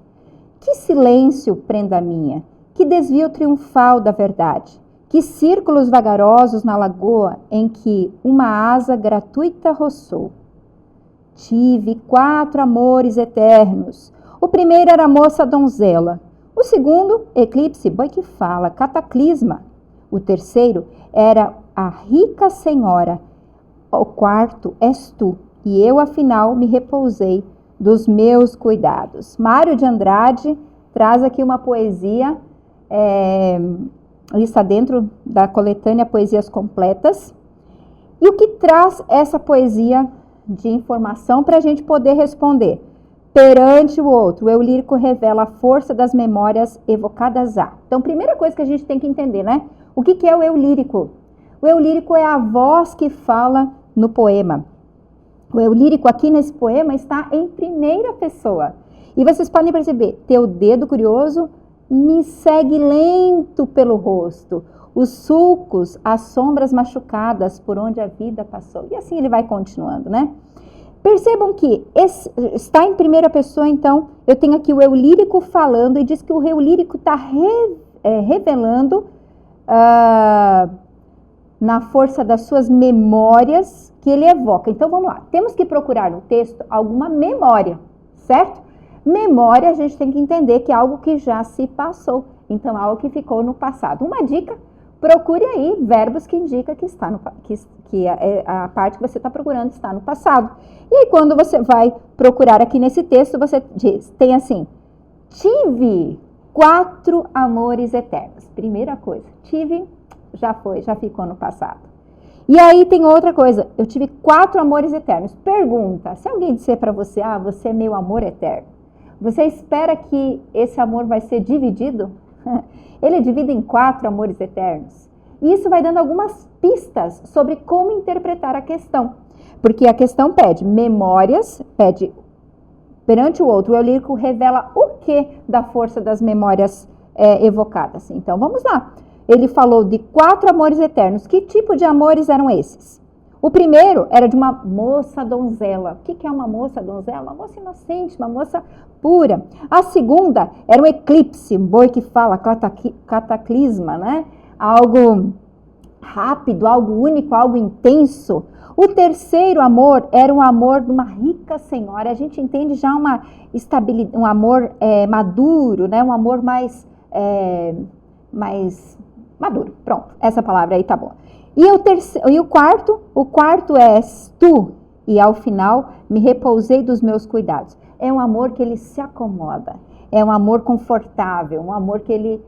Que silêncio, prenda minha, que desvio triunfal da verdade, que círculos vagarosos na lagoa em que uma asa gratuita roçou. Tive 4 amores eternos. O primeiro era a moça donzela. O segundo, eclipse, boi que fala, cataclisma. O terceiro era a rica senhora. O quarto és tu, e eu, afinal, me repousei dos meus cuidados. Mário de Andrade traz aqui uma poesia, está dentro da coletânea Poesias Completas. E o que traz essa poesia de informação para a gente poder responder? Perante o outro, o eu lírico revela a força das memórias evocadas a. Então, primeira coisa que a gente tem que entender, né? O que é o eu lírico? O eu lírico é a voz que fala no poema. O eu lírico aqui nesse poema está em primeira pessoa. E vocês podem perceber, teu dedo curioso me segue lento pelo rosto. Os sulcos, as sombras machucadas por onde a vida passou. E assim ele vai continuando, né? Percebam que está em primeira pessoa, então, eu tenho aqui o eu lírico falando e diz que o eu lírico está revelando na força das suas memórias que ele evoca. Então, vamos lá. Temos que procurar no texto alguma memória, certo? Memória, a gente tem que entender que é algo que já se passou. Então, algo que ficou no passado. Uma dica, procure aí verbos que indicam que está que a parte que você está procurando está no passado. E aí, quando você vai procurar aqui nesse texto, você diz, tem assim, tive 4 amores eternos. Primeira coisa, tive, já foi, já ficou no passado. E aí tem outra coisa, eu tive 4 amores eternos. Pergunta, se alguém disser para você, você é meu amor eterno, você espera que esse amor vai ser dividido? Ele é dividido em 4 amores eternos. E isso vai dando algumas pistas sobre como interpretar a questão. Porque a questão pede memórias, pede perante o outro. O eu lírico revela o que da força das memórias evocadas. Então, vamos lá. Ele falou de 4 amores eternos. Que tipo de amores eram esses? O primeiro era de uma moça donzela. O que é uma moça donzela? Uma moça inocente, uma moça pura. A segunda era um eclipse, um boi que fala, cataclisma, né? Algo rápido, algo único, algo intenso. O terceiro amor era um amor de uma rica senhora. A gente entende já uma estabilidade, um amor maduro, né? Um amor mais maduro. Pronto, essa palavra aí tá boa. E o quarto és tu, e ao final me repousei dos meus cuidados. É um amor que ele se acomoda, é um amor confortável, um amor que ele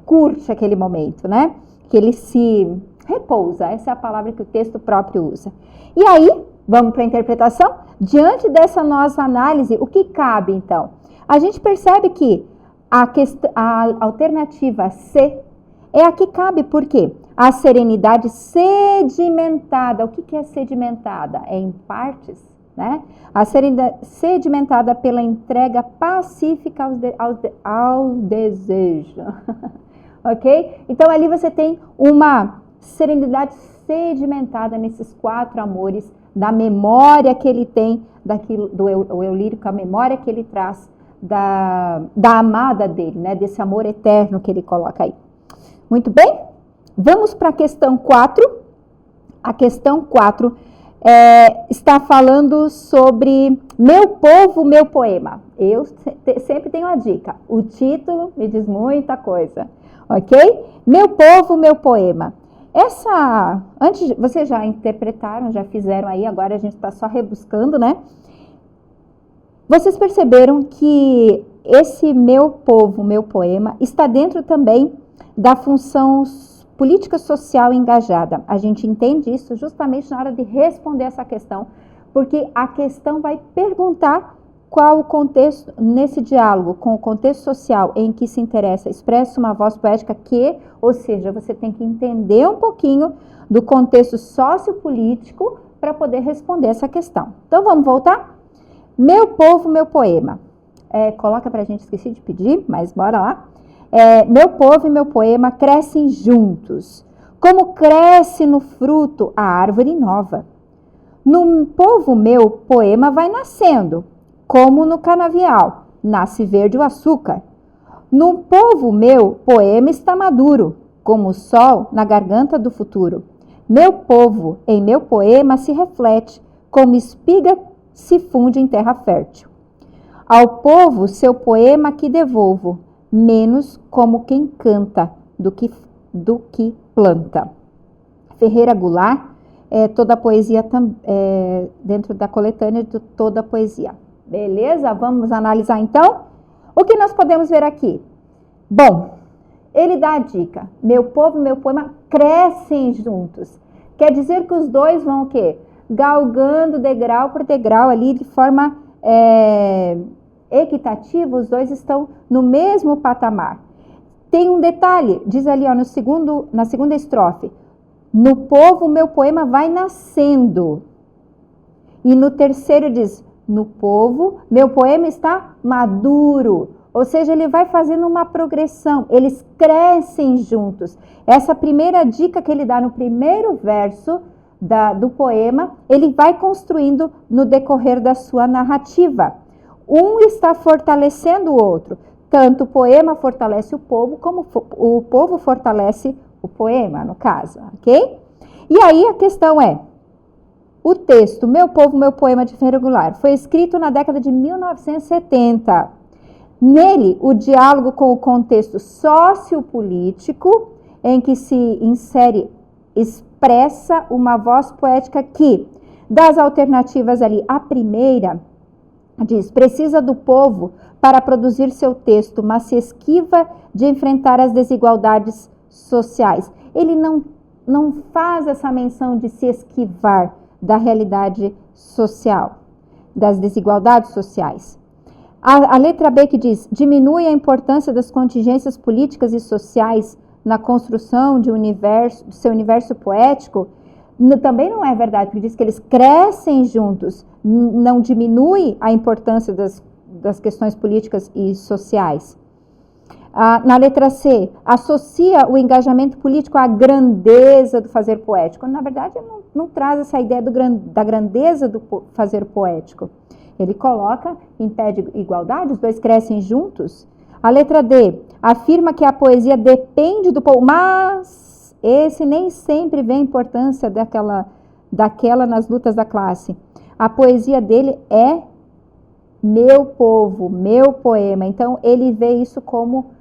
curte aquele momento, né? Que ele se repousa, essa é a palavra que o texto próprio usa. E aí, Vamos para a interpretação? Diante dessa nossa análise, o que cabe então? A gente percebe que a alternativa C é a que cabe, por quê? A serenidade sedimentada. O que é sedimentada? É em partes, né? A serenidade sedimentada pela entrega pacífica ao desejo. Ok? Então, ali você tem uma serenidade sedimentada nesses 4 amores, da memória que ele tem, do eu lírico, a memória que ele traz da amada dele, né? Desse amor eterno que ele coloca aí. Muito bem? Vamos para a questão 4. A questão 4 está falando sobre Meu Povo, Meu Poema. Eu sempre tenho a dica. O título me diz muita coisa. Ok? Meu Povo, Meu Poema. Vocês já interpretaram, já fizeram aí, agora a gente está só rebuscando, né? Vocês perceberam que esse Meu Povo, Meu Poema está dentro também da função política social engajada. A gente entende isso justamente na hora de responder essa questão, porque a questão vai perguntar qual o contexto, nesse diálogo com o contexto social em que se interessa, expressa uma voz poética ou seja, você tem que entender um pouquinho do contexto sociopolítico para poder responder essa questão. Então, vamos voltar? Meu Povo, Meu Poema. Coloca pra gente, esqueci de pedir, mas bora lá. Meu povo e meu poema crescem juntos, como cresce no fruto a árvore nova. No povo meu, poema vai nascendo, como no canavial, nasce verde o açúcar. No povo meu, poema está maduro, como o sol na garganta do futuro. Meu povo, em meu poema se reflete, como espiga se funde em terra fértil. Ao povo, seu poema que devolvo, menos como quem canta do que planta. Ferreira Goulart, toda a poesia dentro da coletânea de toda a poesia. Beleza? Vamos analisar então? O que nós podemos ver aqui? Bom, ele dá a dica. Meu povo, meu poema crescem juntos. Quer dizer que os dois vão o quê? Galgando degrau por degrau ali de forma equitativa, os dois estão no mesmo patamar. Tem um detalhe, diz ali ó, na segunda estrofe, no povo meu poema vai nascendo. E no terceiro diz, no povo meu poema está maduro. Ou seja, ele vai fazendo uma progressão, eles crescem juntos. Essa primeira dica que ele dá no primeiro verso do poema, ele vai construindo no decorrer da sua narrativa. Um está fortalecendo o outro. Tanto o poema fortalece o povo, como o povo fortalece o poema, no caso, ok? E aí a questão é, o texto Meu Povo, Meu Poema de Ferreira Goulart foi escrito na década de 1970. Nele, o diálogo com o contexto sociopolítico em que se insere, expressa uma voz poética que, das alternativas ali, a primeira diz, precisa do povo para produzir seu texto, mas se esquiva de enfrentar as desigualdades sociais. Ele não faz essa menção de se esquivar da realidade social, das desigualdades sociais. A letra B que diz, diminui a importância das contingências políticas e sociais na construção de do seu universo poético, também não é verdade, porque diz que eles crescem juntos, não diminui a importância das questões políticas e sociais. Na letra C, associa o engajamento político à grandeza do fazer poético. Na verdade, não traz essa ideia da grandeza do fazer poético. Ele coloca em pé de igualdade, os dois crescem juntos. A letra D, afirma que a poesia depende do povo, mas esse nem sempre vê a importância daquela nas lutas da classe. A poesia dele é meu povo, meu poema. Então, ele vê isso como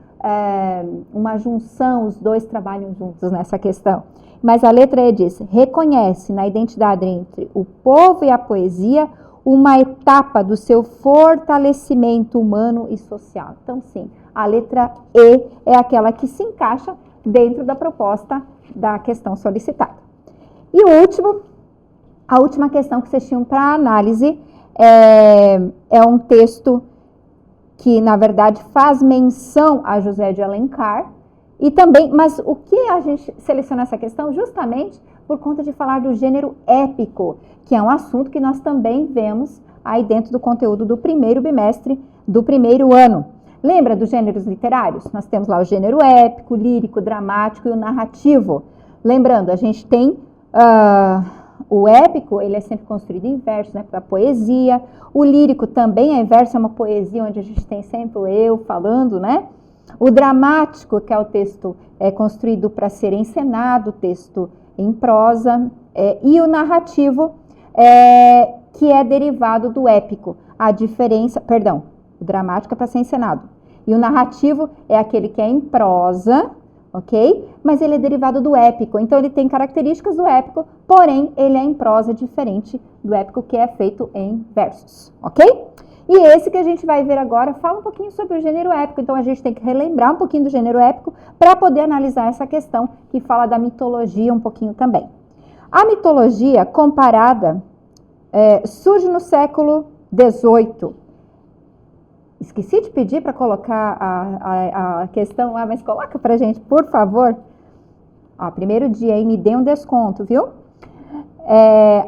uma junção, os dois trabalham juntos nessa questão. Mas a letra E diz, reconhece na identidade entre o povo e a poesia uma etapa do seu fortalecimento humano e social. Então, sim, a letra E é aquela que se encaixa dentro da proposta da questão solicitada. E o último, A última questão que vocês tinham para análise é um texto que, na verdade, faz menção a José de Alencar, e também, mas o que a gente selecionou essa questão? Justamente por conta de falar do gênero épico, que é um assunto que nós também vemos aí dentro do conteúdo do primeiro bimestre do primeiro ano. Lembra dos gêneros literários? Nós temos lá o gênero épico, lírico, dramático e o narrativo. Lembrando, a gente tem o épico, ele é sempre construído em versos, né, para a poesia. O lírico também é em verso, é uma poesia onde a gente tem sempre o eu falando, né? O dramático, que é o texto construído para ser encenado, texto em prosa. E o narrativo, que é derivado do épico. A diferença, perdão, o dramático é para ser encenado. E o narrativo é aquele que é em prosa, ok? Mas ele é derivado do épico. Então, ele tem características do épico, porém, ele é em prosa diferente do épico que é feito em versos, ok? E esse que a gente vai ver agora fala um pouquinho sobre o gênero épico. Então, a gente tem que relembrar um pouquinho do gênero épico para poder analisar essa questão que fala da mitologia um pouquinho também. A mitologia comparada surge no século XVIII. Esqueci de pedir para colocar a questão lá, mas coloca para a gente, por favor. Ó, primeiro dia aí, me dê um desconto, viu?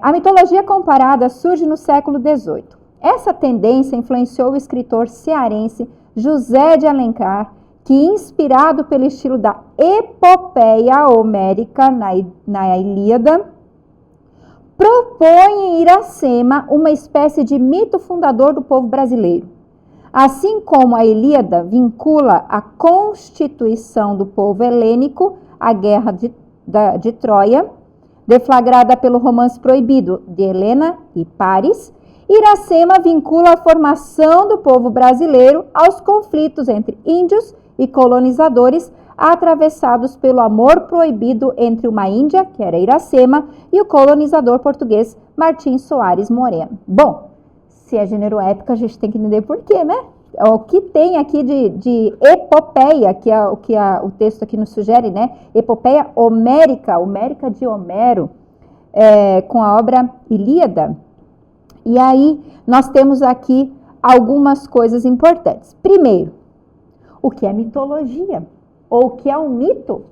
A mitologia comparada surge no século XVIII. Essa tendência influenciou o escritor cearense José de Alencar, que, inspirado pelo estilo da epopeia homérica na Ilíada, propõe em Iracema uma espécie de mito fundador do povo brasileiro. Assim como a Ilíada vincula a constituição do povo helênico à guerra de Troia, deflagrada pelo romance proibido de Helena e Paris, Iracema vincula a formação do povo brasileiro aos conflitos entre índios e colonizadores, atravessados pelo amor proibido entre uma índia, que era Iracema, e o colonizador português Martim Soares Moreno. Bom, se é gênero épico, a gente tem que entender por quê, né? O que tem aqui de epopeia, que é o texto aqui nos sugere, né? Epopeia homérica, homérica de Homero, com a obra Ilíada. E aí, nós temos aqui algumas coisas importantes. Primeiro, o que é mitologia? Ou o que é um mito?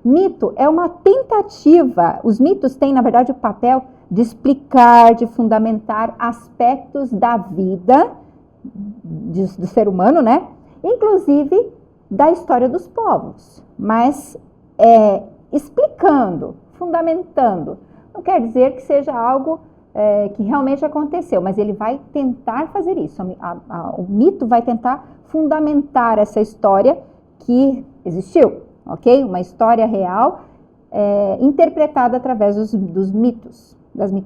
Mito é uma tentativa, os mitos têm, na verdade, o papel de explicar, de fundamentar aspectos da vida do ser humano, né? Inclusive da história dos povos, mas explicando, fundamentando. Não quer dizer que seja algo que realmente aconteceu, mas ele vai tentar fazer isso. O mito vai tentar fundamentar essa história que existiu, ok? Uma história real interpretada através dos mitos,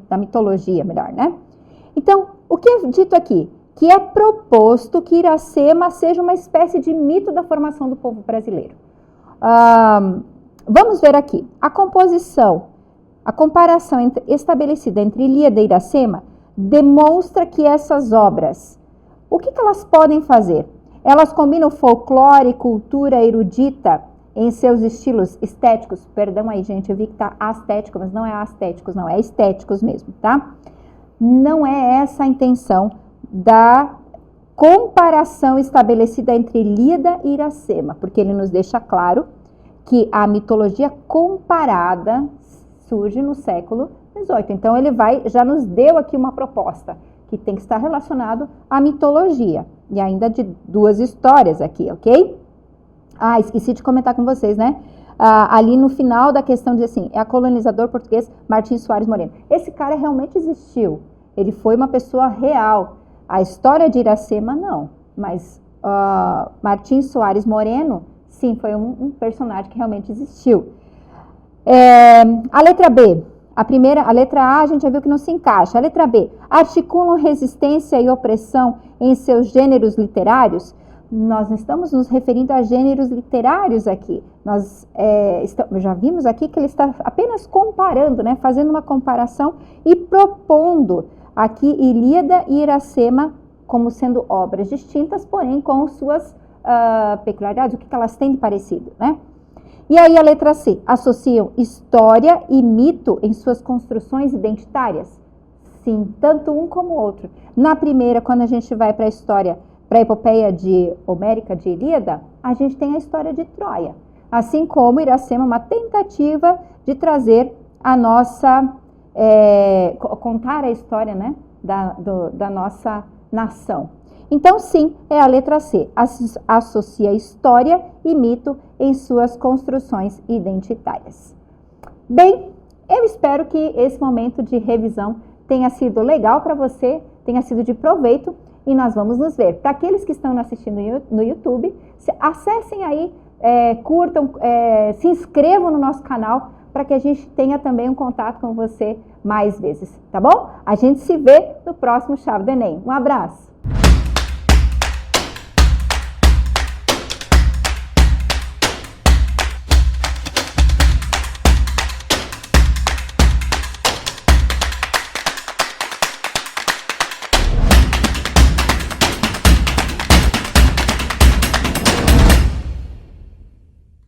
da mitologia, melhor, né? Então, o que é dito aqui? Que é proposto que Iracema seja uma espécie de mito da formação do povo brasileiro. Vamos ver aqui. A comparação estabelecida entre Ilíada e Iracema demonstra que essas obras, o que elas podem fazer? Elas combinam folclore e cultura erudita em seus estilos estéticos. Perdão aí, gente, eu vi que tá astético, mas não é astéticos, não, é estéticos mesmo, tá? Não é essa a intenção da comparação estabelecida entre Ilíada e Iracema, porque ele nos deixa claro que a mitologia comparada surge no século XVIII. Então, ele já nos deu aqui uma proposta que tem que estar relacionado à mitologia. E ainda de duas histórias aqui, ok? Esqueci de comentar com vocês, né? Ali no final da questão diz assim, é a colonizador português Martim Soares Moreno. Esse cara realmente existiu. Ele foi uma pessoa real. A história de Iracema, não. Mas Martim Soares Moreno, sim, foi um personagem que realmente existiu. A letra B. A letra A, a gente já viu que não se encaixa. A letra B. Articulam resistência e opressão em seus gêneros literários? Nós não estamos nos referindo a gêneros literários aqui. Nós já vimos aqui que ele está apenas comparando, né? Fazendo uma comparação e propondo aqui Ilíada e Iracema como sendo obras distintas, porém com suas peculiaridades, o que elas têm de parecido, né? E aí a letra C, associam história e mito em suas construções identitárias? Sim, tanto um como o outro. Na primeira, quando a gente vai para a história, para a epopeia de Homérica, de Ilíada, a gente tem a história de Troia. Assim como Iracema, uma tentativa de trazer a nossa, contar a história, né, da nossa nação. Então, sim, é a letra C. Associa história e mito em suas construções identitárias. Bem, eu espero que esse momento de revisão tenha sido legal para você, tenha sido de proveito e nós vamos nos ver. Para aqueles que estão assistindo no YouTube, acessem aí, curtam, se inscrevam no nosso canal para que a gente tenha também um contato com você mais vezes, tá bom? A gente se vê no próximo Chave do Enem. Um abraço!